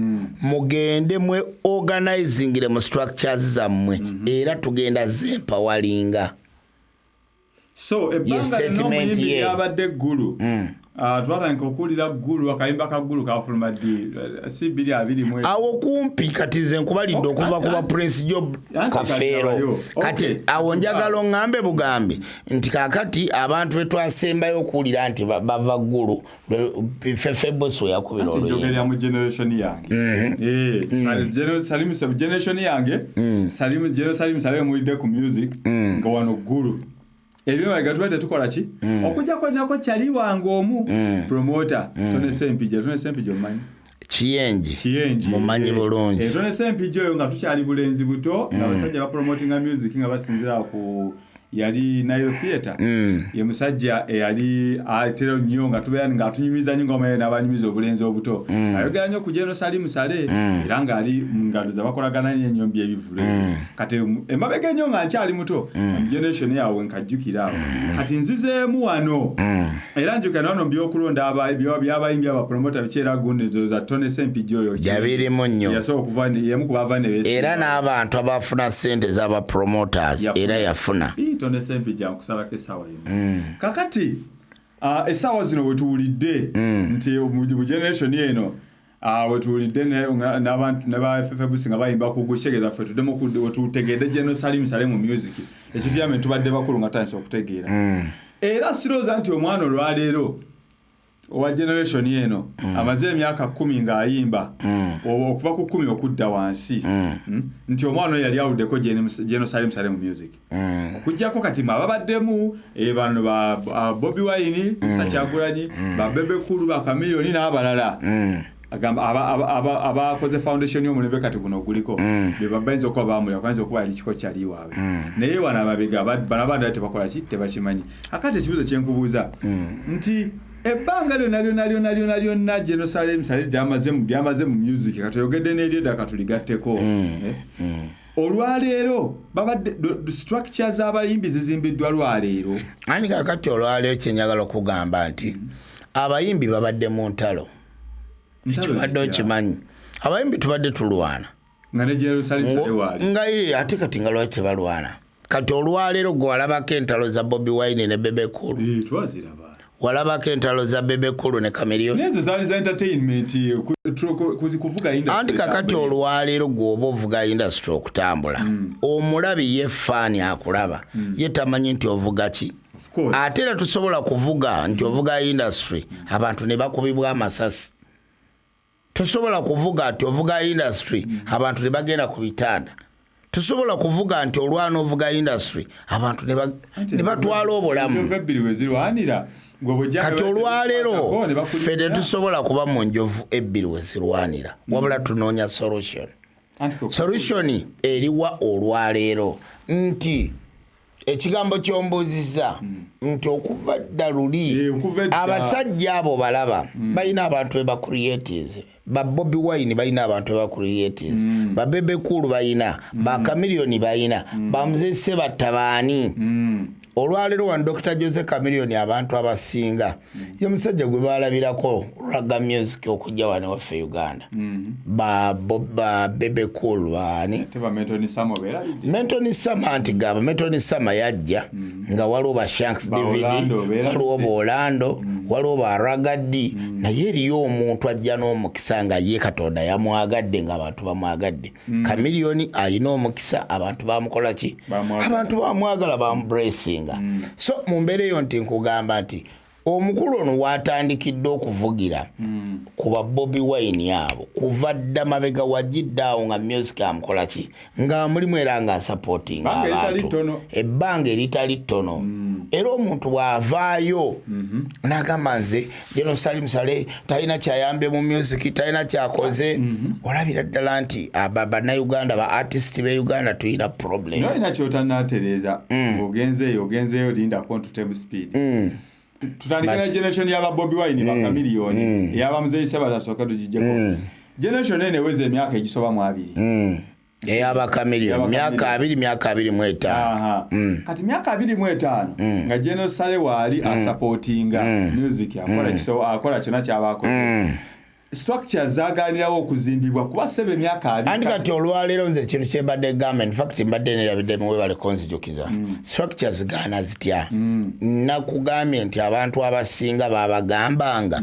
mugende mwe organizingire mu structures zammwe era tugenda zempawalinga so ebbanga n'omuyimbi yabadde eggulu twatandika okuwulira ggulu akayimba ka ggulu kafuluma ddi si 221 awo kumpi kati nze nkubalidde okuva ku ba Prince Job Kafeero kati awo njagala oŋŋambe bugambe nti kaakati abantu be twasembayo okuwulira nti bava ggulu Fefeboso yakubira oluyimba mu generation yange generation yange Salimu muwulidde ku music nga wano ggulu ebyo bagatubate tukola ki okujjako nyako kyali wange omu promoter Tone Sempije omanyi Kiyenje mumanyi bulungi Tone Sempije oyo nga tukyali bulenzi buto nga basajja ba promotinga music nga basinzira ku yali Nile Theatre ye musajja yali atero nnyo nga tubeera nga atunyumiza nnyo ngoma n'abanyumiza obulenzi obuto ayogera nnyo ku General Salimu Sale era nga ali ngalo za bakolagana n'ennyombi ebivule kati emabega nnyo nga nkyali muto generation yawe nkajjukira kati nzizeemu wano era njukira wano by'okulonda by'abayimbi aba promoter bikyera gunnezo za Tone Sempije oyo yabirimu nnyo yasobola okuva yemu ku bavane era n'abantu abafuna ssente z'aba promoters era yafuna Tone Sempije nkusabako essaawa yemu kakati essaawa zino wetuwulidde nti mu generation eno wetuwulidde n'abantu ne ba Fefebusi nga bayimba ku gushegeza ffe tuddemu wetutegedde General Salimu Sale mu music ekituyambe tubadde bakulu nga tandise okutegeera era sirooza nti omwana olwaleero owa generation eno amaze emyaka 10 ng'ayimba okuva ku 10 okudda wansi nti omwana oyo yali awuddeko General Salimu Sale mu music okujjako kati babaddemu bano ba Bobby Wine Isa Kyagulanyi ba Bebe Kulu ba Chameleone n'abalala agamba abakoze foundation y'omulembe kati guno guliko be babayinza okuba bamulya kwanza okuba ali kiko kyali waabwe naye wana babega bana bana tebakola ki tebakimanyi akati ekibuzo kyenkubuuza nti ebbanga lyonna Jerusalem sali byamaze mu music katuyogedde n'eryeda katuligatteko olwaleero babadde structures z'abayimbi zizimbiddwa lwaleero ani kakati olwaleero kyenyagala okugamba nti abayimbi babadde mu ntalo kibadde okimanyi abayimbi tubadde tulwana nga ne Jerusalem sali waali nga ye ate kati nga lwaki tebalwana kati olwaleero gwe walabako entalo za Bobi Wine ne Bebe Cool twaziraba walabako entalo za Bebe Cool ne Chameleon nezo zaali za entertainment kuvuga industry anti kakati olwaleero gwoba ovuga industry okutambula omulabi ye faani akulaba ye tamanyi nti ovuga ki ate era tusobola kuvuga nti ovuga industry abantu ne bakubibwa amasasi tusobola kuvuga nti ovuga industry abantu ne bagenda ku bitanda tusobola kuvuga nti olwana ovuga industry abantu ne batwala obulamu kati olwaleero fede tusobola kuba mu njovu ebbiri wezirwanira wabula tunoonya solution eriwa olwaleero nti ekigambo kyombuuziza nti okuva dda luli abasajja abo balaba balina abantu be bacreates ba Bobi Wine balina abantu be bacreates ba Bebe Cool balina ba Chameleon balina ba Mzee Sebatabani olwaleero wa Dr. Jose Chameleon abantu abasinga ye musajja gwe balabirako raga music okujja wano waffe Uganda ba Bebe Cool bani teba Mentoni Sama antigaba Mentoni Sama yajja nga waliwo ba Shanks David waliwo ba Orlando waliwo ba Ragadi naye eriyo omuntu ajja n'omukisa nga ye Katonda yamwagadde nga abantu bamwagadde Chameleon ayina omukisa abantu bamukola ki abantu bamwagala bamubracing so mu mbeera eyo nti nkugamba nti omukulu ono watandikidde okuvugira kuba Bobi Wine abo kuva dda mabega wajiddawo nga music amukola ki nga mulimu era nga supporting abantu ebbanga eritali ttono era omuntu bw'avaayo n'agamba nze Jerusalem Sale talina kyayambye mu music talina kyakoze olabira ddala nti bannayuganda ba artist be Uganda tulina problem nolina kyotanatereeza ogenzeeyo linda control speed tutandikira generation y'aba Bobi Wine ba Chameleon y'aba Mzee Sebatasooka tugijjeko generation ene weze emyaka egisoba mu 2 eyaba Chameleon myaka 25 kati myaka 25 nga Jerusalem wali asupportinga music akola kyona kyabako structures zaganirawo okuzimbibwa kuba sebe myaka 2 andi kati olwaleero nze kintu kyebadde gamba in fact mbadde nerabidde mu webale konzijukiza structures gana zitya nakugambye nti abantu abasinga babagambanga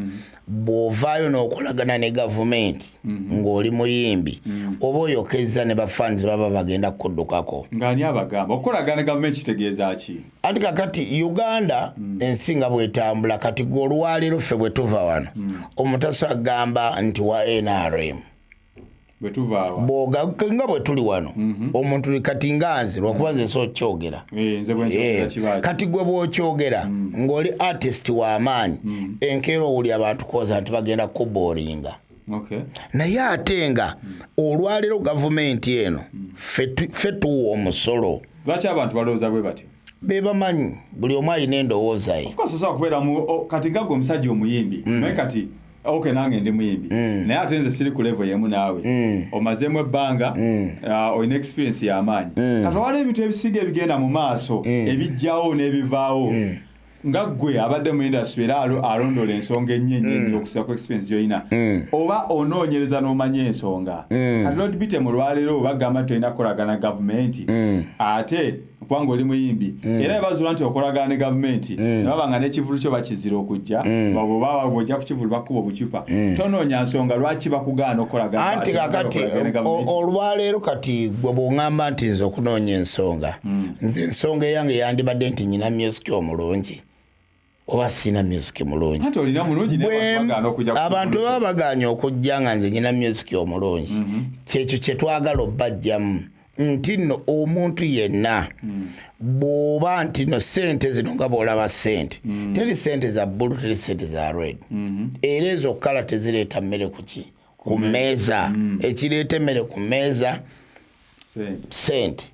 bw'ovaayo n'okolagana ne gavumenti ng'oli muyimbi oba oyokeza ne bafans baba bagenda kuddukako ng'ani abagamba okolagana ne gavumenti kitegeeza ki anti kakati Uganda ensinga bwetambula kati gwe olwaleero ffe bwe tuva wano omuntu agamba nti wa NRM boga nga bwe tuli wano omuntu kati nganze lwakuba nze so kyogera kati gwe bw'okyogera ng'oli artist w'amaanyi enkeero owuli abantu koza nti bagenda kuboringa naye ate nga olwaleero gavumenti eno ffe tuwa omusolo lwaki abantu balowooza bwe batyo bebamanyi buli omu alina endowooza ye kati nga gwe omusajja omuyimbi naye kati okay nange ndi muyimbi naye ate nze siri ku level yemu naawe omazeemu ebbanga olina experience y'amaanyi kati waliwo ebintu ebisinga ebigenda mu maaso ebijjawo n'ebivaawo nga gwe abadde mu industry era alondola ensonga ennyenyi okusa ku experience gy'olina oba onoonyereza n'omanya ensonga kati lodi bite mu lwaleero bagamba nti olina kukolagana gavumenti ate kubanga oli muyimbi era ebazuula nti okolagana ne gavumenti nebaba nga n'ekivulu kyo bakizira okujja baba bw'ojja ku kivulu bakuba obucupa tonoonya nsonga lwaki bakugaana okolagana anti kakati olwaleero kati gwe bw'oŋŋamba nti nze okunoonya ensonga nze ensonga eyange yandibadde nti nyina music omulungi oba sina music mulungi abantu baba baganya okujja nga nze nyina music omulungi kyekyo kye twagala obbajjamu nti nno omuntu yenna bw'oba nti no sente zino nga bw'olaba sente teri sente za bbulu teri sente za red era ezo kkala tezireeta mmere ku ki ku mmeeza ekireeta emmere ku mmeeza sente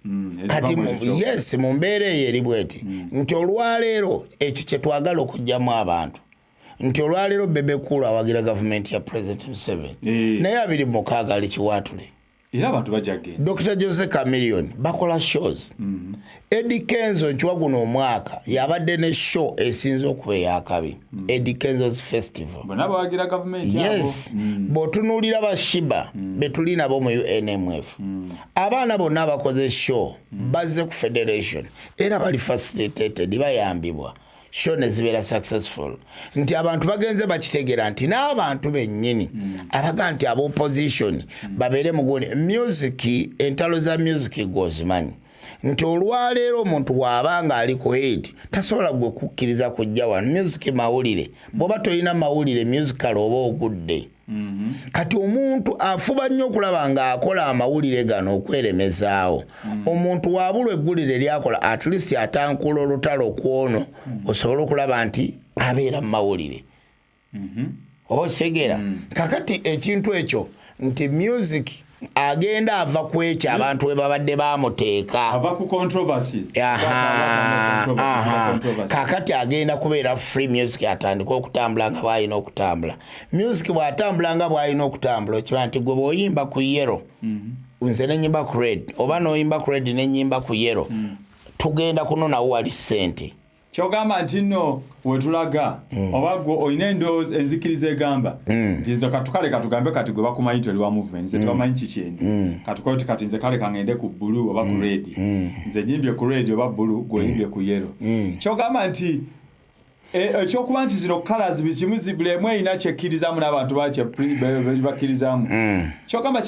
kati yes mu mbeera eyo eri bweti nti olwaleero ekyo kye twagala okugyamu abantu nti olwaleero Bebe Cool awagira gavumenti ya President Museveni naye 26 ali kiwaatule era abantu bajagenda Dr. Jose Chameleone bakola shows Eddie Kenzo nchwa guno omwaka yabadde ne show esinzo okuba eyakabi Eddie Kenzo's Festival bonaba wagira government yes botunulira bashiba betulina bo mu UNMF abaana bonna bakoze show bazze ku federation era bali facilitated bayambibwa show nezibera successful nti abantu bagenze bakitegera nti n'abantu bennyini abaga nti abo opposition babere mugoni music entalo za music gozimanyi nti olwaleero omuntu wabanga ali ku head tasobola gwe kukkiriza kujja wano music mawulire boba toyina mawulire musical oba ogudde kati omuntu afuba nnyo okulaba nga akola amawulire gano okweremezaawo omuntu wabulwa eggulire lyakola at least atankula olutalo kwono osobola okulaba nti abeera mu mawulire oba okitegera kakati ekintu ekyo nti music agenda ava ku ekyo abantu we babadde bamuteeka ava ku controversies kakati agenda kubeera free music atandika okutambula nga bwalina okutambula music bw'atambula nga bwalina okutambula okiba nti gwe bw'oyimba ku yellow nze nenyimba ku red oba n'oyimba ku red nenyimba ku yellow tugenda kunonawo wali ssente kyogamba nti nno wetulaga oba gwe olina endowooza enzikiriza egamba nti nze katukale katugambe kati gwe bakumanyi toli wa movement nze tebamanyi kikyendi katukoyo ti kati nze kale kangende ku blue oba ku red nze nyimbye ku red oba blue gwe oyimbye ku yellow kyogamba nti ekyokuba nti zino colors bizimu zibulemu erina kyekkirizamu n'abantu bakkirizamu kyogamba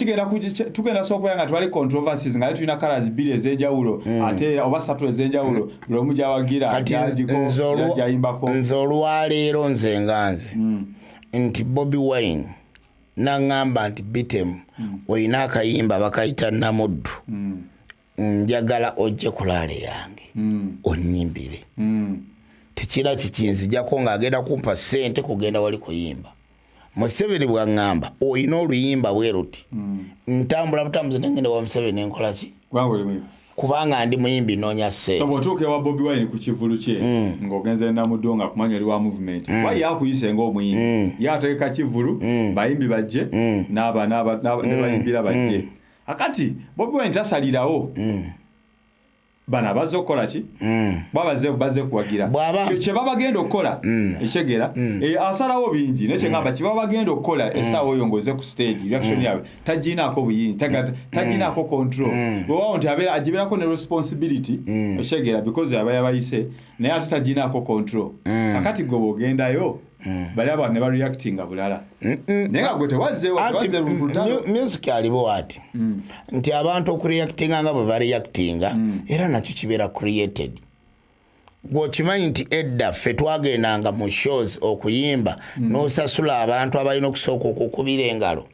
tugenda sokubeera nga tewali controversies nga tulina colors 2 ez'enjawulo ate oba 3 ez'enjawulo buli omu gyawagira gyayimbako nze olwaleero nze nga nze nti Bobi Wine naŋŋamba nti bitemu olina akayimba bakayita Namuddu njagala ojje kulaale yange onnyimbire tekira kikinzijako ng'agenda kumpa ssente kugenda wali kuyimba Museveni bw'aŋŋamba olina oluyimba bwe ruti ntambula butambuzi nengenda wa Museveni enkola ki kubanga ndi muyimbi noonya ssente so bw'otuuka ewa Bobi Wine ku kivulu kye ng'ogenza Namuddu nga kumanya oli wa movement wayi yakuyise ng'omuyimbi ye ategeka kivulu bayimbi bajje ne bayimbira bajje akati Bobi Wine tasalirawo bana bazze okukola ki bazze kuwagira kye baba bagenda okukola ekyegera asalawo bingi nekye ngamba kye baba bagenda okukola essaawa oyo ng'oze ku stage reaction yawe tagiinaako buyinzi tagiinaako control bwewawo nti abeera agibeerako ne responsibility ekyegera because aba yabayise naye ate tagiinaako control akati gwe bw'ogendayo bali abantu ne bareactinga bulala naye nga gwe tewazze music aliwo ati nti abantu okureactinga nga bwe bareactinga era nakyo kibeera created gwokimanyi nti edda ffe twagendanga mu shows okuyimba n'osasula abantu abalina okusooka okukubira engalo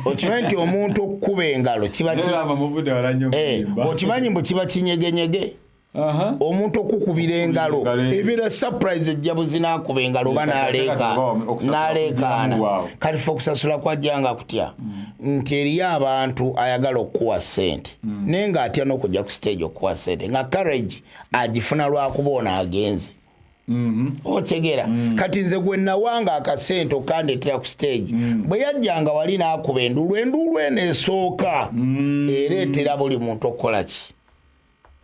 okimanyi nti omuntu okukuba engalo okimanyi mbu kiba kinyegenyege omuntu okukubira engalo ebeera surprise ejjabuzi n'akuba engalo oba n'aleekaana kati fe okusasula kwajjanga kutya nti eriyo abantu ayagala okukuwa ssente naye ng'atya n'okujja ku stage okukuwa ssente nga courage agifuna lwakuba ono agenze otegera kati nze gwe nawanga akasente okandetera ku stage bwe yajjanga wali n'akuba endulu eneesooka ereetera buli muntu okukola ki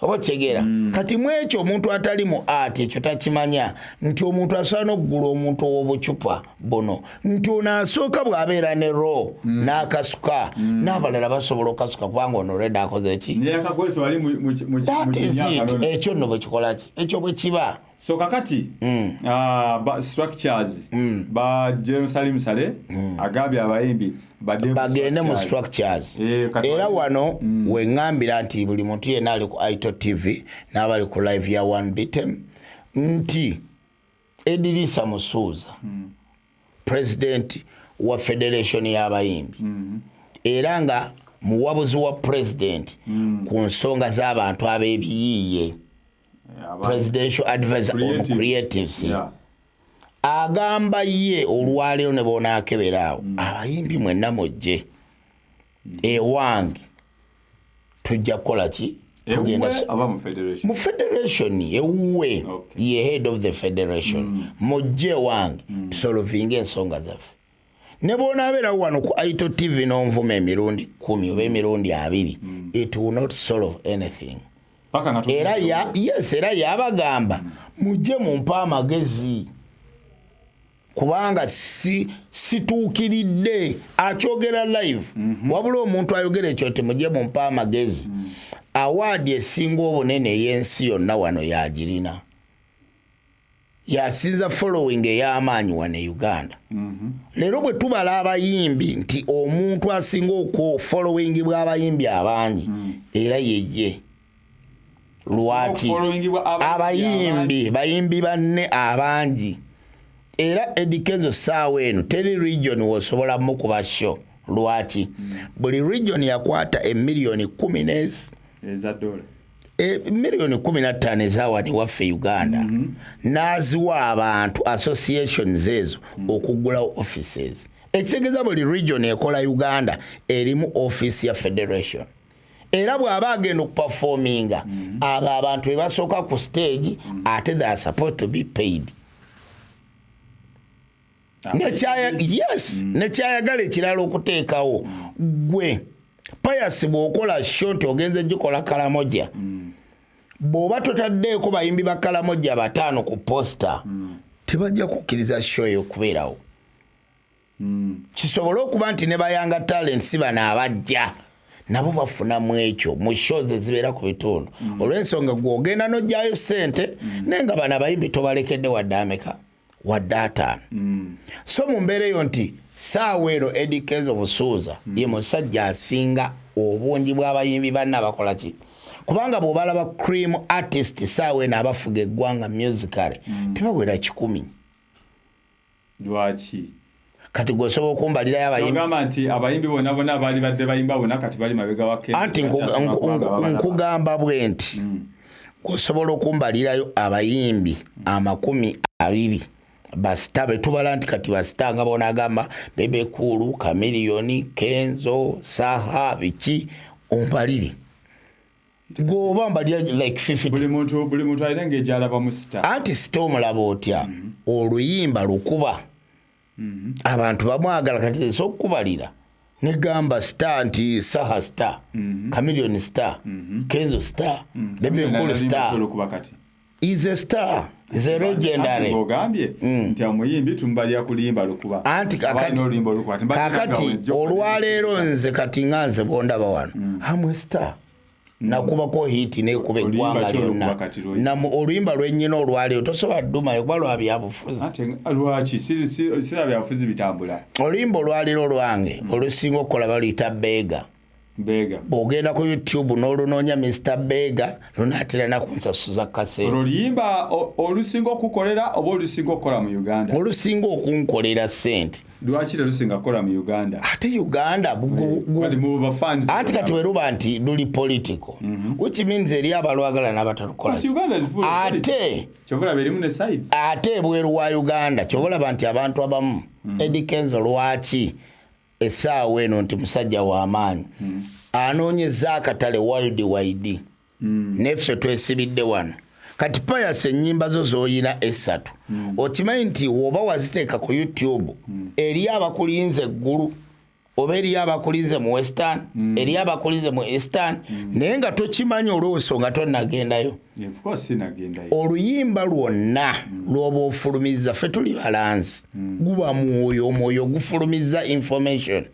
oba tegera kati mwekyo omuntu atali mu art ekyo takimanya nti omuntu asobola n'okugula omuntu ow'obucupa buno nti ono asooka bw'abeera ne ro n'akasuka n'abalala basobola okasuka kubanga ono already akoze ki ekyo nno bwe kikola ki ekyo bwe kiba so kakati structures ba Jerusalem Sale agambye abayimbi bagende mu structures era wano weŋŋambira nti buli muntu yenna ali ku Ito TV n'abali ku live ya One Bitem nti Edrisa Musuuza president wa federation y'abayimbi era nga muwabuzi wa president ku nsonga z'abantu ab'ebiyiiye presidential advisor on creatives agamba ye olwaleero ne bonaakeberawo abayimbi mwenna mujje ewange tujja kukola ki mu federation ewuwe ye head of the federation mujje wange tusolovinga ensonga zaffe ne bonabeerawo wano ku Aito TV n'onvuma emirundi 10 oba emirundi 2 it will not solve anything. Era yabagamba mujje mumpa amagezi kubanga situukiridde akyogera live wabula omuntu ayogera ekyo ti mujje mumpa amagezi awaadi esinga obunene ey'ensi yonna wano yagirina yasinza following ey'amaanyi wano e Uganda. Leero bwe tubala abayimbi nti omuntu asinga okwo following bw'abayimbi abangi era yeye lwaki bayimbi banne abangi era Edikenzo saawa eno teri region wosobola mukuba show lwaki buli region yakwata $10,000,000 eza dola million 15 ezawani waffe Uganda naziwa abantu associations ezo okugula offices ekitegeeza buli region ekola Uganda erimu office ya federation era bw'aba agenda okuperforminga abo abantu be basooka ku stage ate they are supposed to be paid. Nekyayagala ekirala okuteekawo gwe Pius bw'okola show nti ogenze gikola Kalamoja bw'oba totaddeeko bayimbi ba Kalamoja 5 ku posta tebajja kukkiriza show eyo okubeerawo. Kisobole okuba nti ne bayanga talent si bano abajja nabo bafunamu ekyo mu shows ezibeera ku bitundu olw'ensonga gw'ogenda n'ojjayo ssente naye nga bano abayimbi tobalekedde wadde ameka wadde 5. So mu mbeera eyo nti saawa eno Edikenzo Busuuza ye musajja asinga obungi bw'abayimbi banne abakola ki kubanga bw'obalaba cream artist saawa eno abafuga eggwanga musically tebawera 10. Lwaki kati gwosobola okumbalirayo abayimbi ogamba nti abayimbi bonna baali badde bayimba bonna kati bali mabega wa Kenya anti nkugamba bwe nti gwosobola okumbalirayo abayimbi 20 basita betubala nti kati basita nga bonaagamba Bebe Cool, Chameleone, Kenzo, Saha biki ombalire goba mbalira like 50 buli muntu alina ng'ejala bamusita anti stomulaba otya oluyimba lukuba abantu bamwagala kati so okubalira negamba star nti Saha star Chameleone star Kenzo star Bebe Cool star is a star is a legendary ogambye nti amuyimbi tumbalya kulimba lukuba anti kakati olwaleero nze kati nganze bondaba wano amwe star nakuba ko hit ne kuba eggwanga lyonna na oluyimba lwennyina olwaleero tosobola dduma kuba lwa byabufuzi ate lwaki sira byabufuzi bitambula oluyimba olwaleero lwange olusinga okukola baluyita Bega bw'ogenda ku YouTube n'olunoonya Mr. Bega lunaatera nakunsasuza kasente oluyimba olusinga okukolera oba olusinga okukola mu Uganda olusinga okunkolera ssente lwaki terusinga kukola mu Uganda ate Uganda anti kati weruba nti luli political which means eri abalwagala n'abatalukola ate kyobola berimu ne sides ate ebweru wa Uganda kyobola nti abantu abamu Edikenzo lwaki essaawa eno nti musajja w'amaanyi anoonyeza akatale worldwide neffe twesibidde wano kati Pius ennyimba zo z'oyina 3 okimanyi nti woba waziteeka ku YouTube eri abakulinze eggulu oba eri abakulinze mu western eri abakulinze mu eastern naye nga tokimanyi olw'ensonga tonnagendayo oluyimba lwonna lw'oba ofulumiza ffe tuli balanzi guba omwoyo gufulumiza information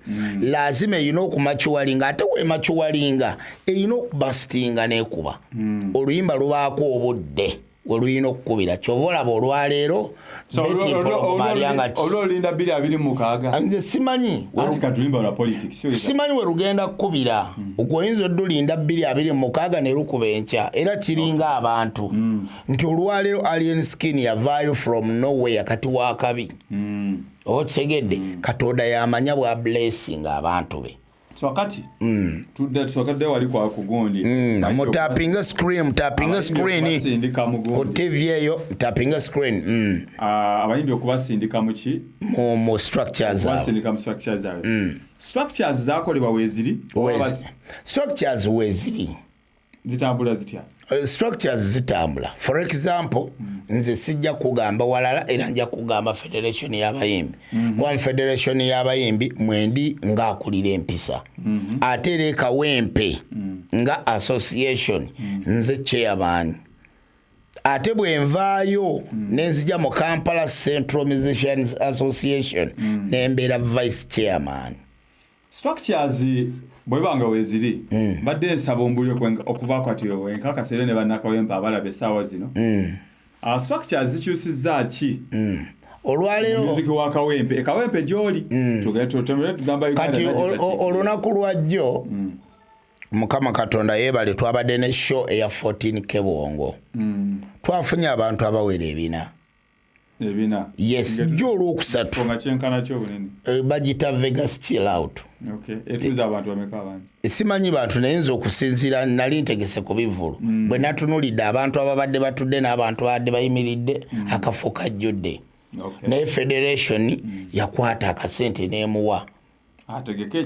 lazima eyina okumakiwalinga ate wemakiwalinga eyina okubasitinga n'ekuba oluyimba lubaako obudde weluyina okukubira kyova olaba olwaleero olwolinda 226 nze simanyi werugenda kukubira ogwoyinza odulinda 226 ne lukuba enkya era kiringa abantu nti olwaleero Alien Skin yavaayo from nowhere kati wakabi oba kitegedde Katonda yamanya bwa blessing abantu be Swakati swakati wali kwa kugondi mutapinga screen ku TV eyo mutapinga screen abayimbi okubasindika muki mu structures structures zakolebwa weziri structures weziri zitambula zitya structures zitambula. For example nze sijja kugamba walala era nja kugamba federation y'abayimbi one federation y'abayimbi mwendi nga akulira empisa ate Kawempe nga association nze chairman ate bwenvaayo nenzija mu Kampala Central Musicians Association nembeera vice chairman. Structures bwebanga weziri badde nsaba ombuli okuva kwati enkakasere ne bannakawempe abalabe essaawa zino structures zikyusizza ki olwaleero muziki wa Kawempe gy'oli tugamba kati olunaku lwajjo Mukama Katonda yeebale twabadde ne show eya 14 Kebongo twafunye abantu abawera ebina yes jjo olwokusatu nga kyenkana ky'obunene bagita Vegas chill out. Etuuza abantu bameka abangi simanyi bantu nayinza okusinziira nali ntegese ku bivulu bwe natunulidde abantu ababadde batudde n'abantu abadde bayimiridde akafo kajjudde naye federation yakwata akasente n'emuwa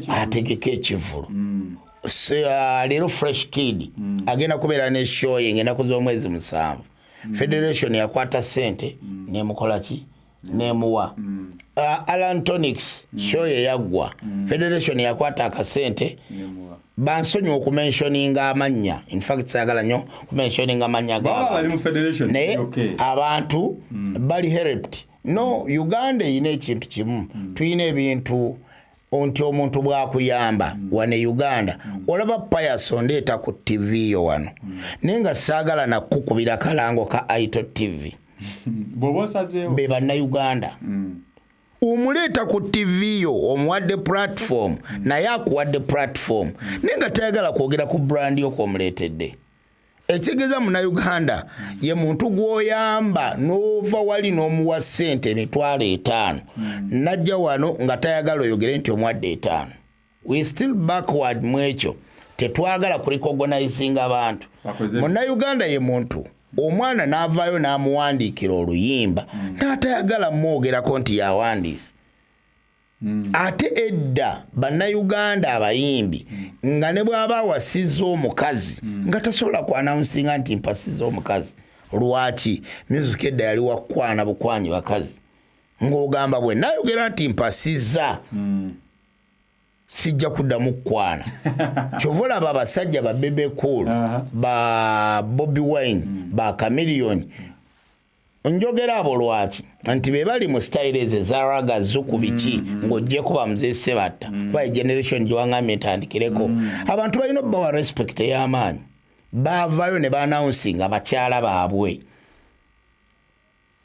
ategeka ekivulu. Leero Fresh Kid agenda kubeera ne show ng'ennaku z'omwezi 7 federation yakwata sente nemukola ki nemuwa. Alan Tonics show yaggwa federation yakwata akasente bansonyiwa okumentioninga amanya. In fact sagala nnyo kumentioninga amanya naye abantu bali helped. No, Uganda ine ekintu kimu tuyina ebintu onti omuntu bwakuyamba wane Uganda olaba Pius ondeeta ku TV yo wano nenga saagala nakukubira kalango ka Aito TV be banna Uganda umuleeta ku TV yo omuwadde platform naye akuwadde platform nenga tayagala kwogera ku brand yo kwomuleetedde. Ekigeza muna Uganda ye muntu gwoyamba nova wali n'omuwa ssente $5 najja wano nga tayagala oyogere nti omwadde 5. We still backward mwekyo tetwagala kurecognize abantu. Muna Uganda ye muntu omwana n'avaayo n'amuwandiikira oluyimba n'atayagala mwogerako nti yawandiise. Ate edda bannayuganda abayimbi nga ne bw'aba wasiza omukazi nga tasobola ku-announcinga nti mpasiza omukazi. Lwaki music edda yali wakwana bukwanyi bakazi ng'ogamba bwe nayogera nti mpasiza sijja kuddamu kukwana. Kyova olaba abasajja ba Bebe Cool ba Bobby Wine ba Chameleone njogera abo lwaki anti be bali mu style ezaraga zukubiki ng'ojjeko bamuzeese batta kuba generation gyewaŋŋambye ntandikireko abantu balina obbawa respect ey'amaanyi baavaayo ne ba-announcing abakyala baabwe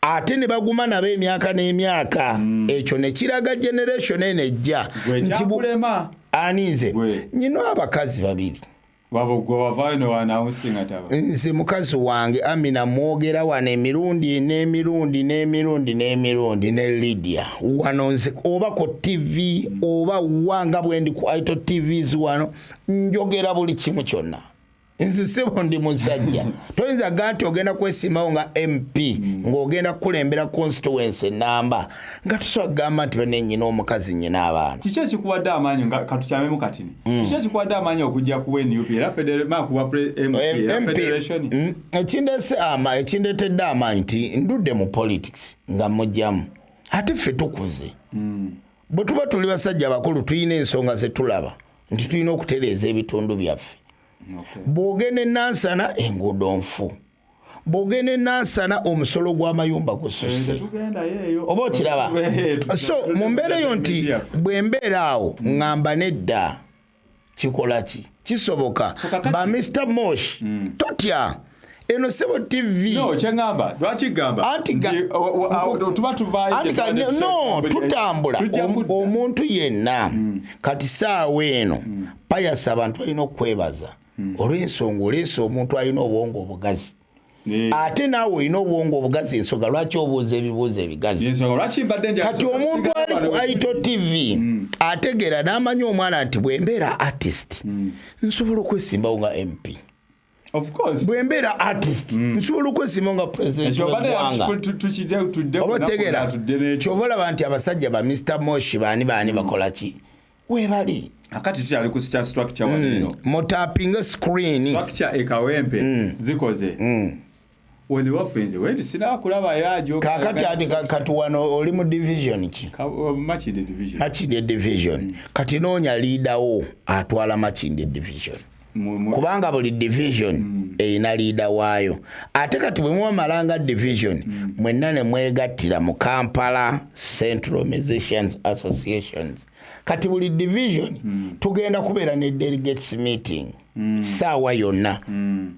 ate ne baguma nabo emyaka n'emyaka ekyo ne kiraga generation eno ejja nti aninze nyino abakazi babiri nze mukazi wange Amina mwogera wano emirundi ne Lydia wano nze oba ku TV oba wanga bwendi ku Aito TVs wano njogera buli kimu kyonna. Nze sebo ndi musajja toyinza ganti ogenda kwesimawo nga MP ng'ogenda kukulembera constituency namba nga tusobola kugamba nti bene nnyina omukazi nnyina abaana. Kiki ekikuwadde amaanyi nga katukyamemu katini kiki ekikuwadde amaanyi okujja kuwa NUP era federation ekindeetedde amaanyi nti ndudde mu politics nga mujjamu ate ffe tukuze bwe tuba tuli basajja bakulu tulina ensonga ze tulaba nti tulina okutereeza ebitundu byaffe. Bwogende Nansana enguudo nfu bwogende Nansana omusolo gw'amayumba gususse oba okiraba. So mu mbeera eyo nti bwe mbeera awo ŋŋamba nedda kikola ki kisoboka ba Mr. Mosh totya eno Sebo TV kyengamba lwakigamba tutambula omuntu yenna kati saawa eno Pius abantu balina okwebaza olw'ensonga oleese omuntu alina obwongo obugazi ate naawe olina obwongo obugazi ensonga lwaki obuuza ebibuuzo ebigazi kati omuntu ali ku Aito TV ategeera n'amanya omwana nti bwembeera artist nsobola okwesimbawo nga MP. Of course. Bwembeera artist nsobola okwesimbawo nga president w'eggwanga. Oba tegeera kyova olaba nti abasajja ba Mr. Moshi baani bakola ki weebali akati tukyali ku structure wano mutapinga screen structure ekawempe zikoze wene wafenze wendi sina kulaba yajo kakati kati wano oli mu division ki Machinde division kati noonya leader wo atwala Machinde division kubanga buli division eyina leader waayo ate kati bwe mumalanga division mwenna ne mwegattira mu Kampala Central Musicians Associations kati buli division tugenda kubeera ne delegates meeting saawa yonna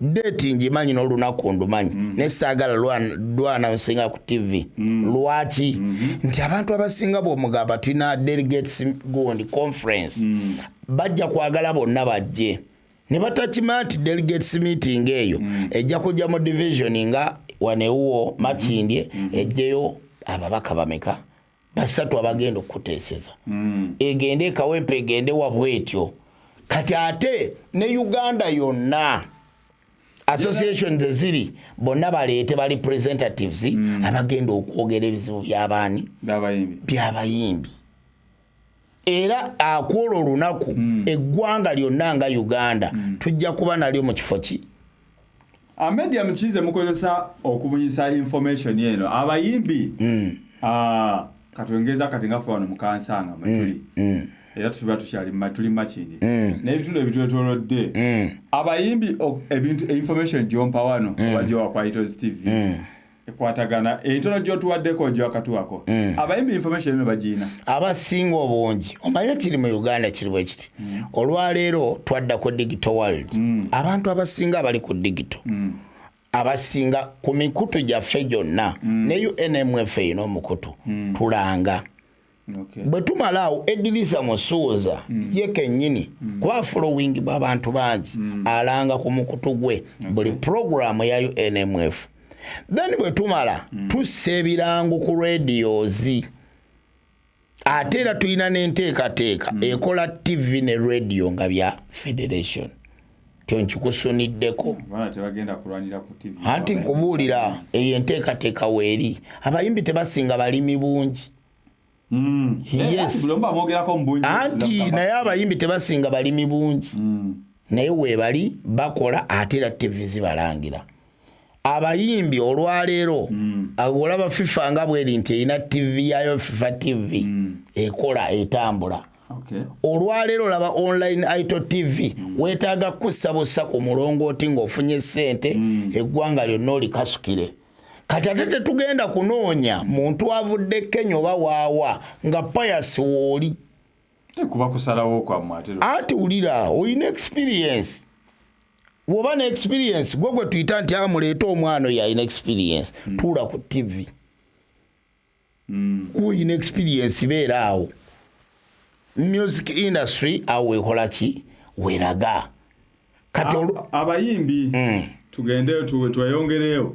date ngimanyi n'olunaku ndumanyi nesaagala lwana nsinga ku TV lwaki nti abantu abasinga bw'omugamba tulina delegates gundi conference bajja kwagala bonna bajje ne batakima nti delegates meeting eyo ejja kujja mu division nga wanewuwo Machindye ejjeyo ababaka bameka basatu abagenda okuteeseza egende ekawempe egende wabwetyo kati ate ne Uganda yonna associations ziri bonna baleete bali representatives abagenda okwogera ebizibu by'abaani by'abayimbi era akwolo olunaku eggwanga lyonna nga Uganda tujja kuba nalyo mu kifo ki media mkize mukozesa okubunyisa information yeno abayimbi katwengeza kati ngafu wano mukansanga matuli era tuba tukyali matuli Machinde n'ebitundu ebitwetolodde abayimbi ebintu information gyompa wano wajjo kwa Aito TV ekwatagana entono gyotuwaddeko gyakatuwako abayimbi information eno bagiina abasinga obungi omanye kiri mu Uganda kiri bwe kiti olwaleero twadda ku digital world abantu abasinga bali ku digital abasinga ku mikutu gyaffe gyonna ne UNMF ino omukutu tulanga bwe tumalaawo Edrisa Musuuza ye kennyini kuba following bw'abantu bangi alanga ku mukutu gwe buli programu ya UNMF then bwe tumala tussa ebirango ku radios ate era tulina n'enteekateeka ekola TV ne radio nga bya federation tionkikusuniddeko anti nkubuulira eyo enteekateeka weeri abayimbi tebasinga balimi bungi yes anti naye abayimbi tebasinga balimi bungi naye weebali bakola ate era TV zibalangira abayimbi olwaleero olaba FIFA nga bweri nti erina TV yayo FIFA TV ekola etambula olwaleero laba online Aito TV weetaaga kussa bussa ku mulongooti ng'ofunye ssente eggwanga lyonna olikasukire kati ate tetugenda kunoonya muntu avudde Kenya oba waawa nga payasi wooli kuba kusalawo kwammwe ate wulira olina experience woba ne experience gwe tuyita nti amuleeta omwana oyo alina experience tuula ku TV kuyina experience beera awo music industry awo ekola ki weraga kati abayimbi tugendeyo tweyongereyo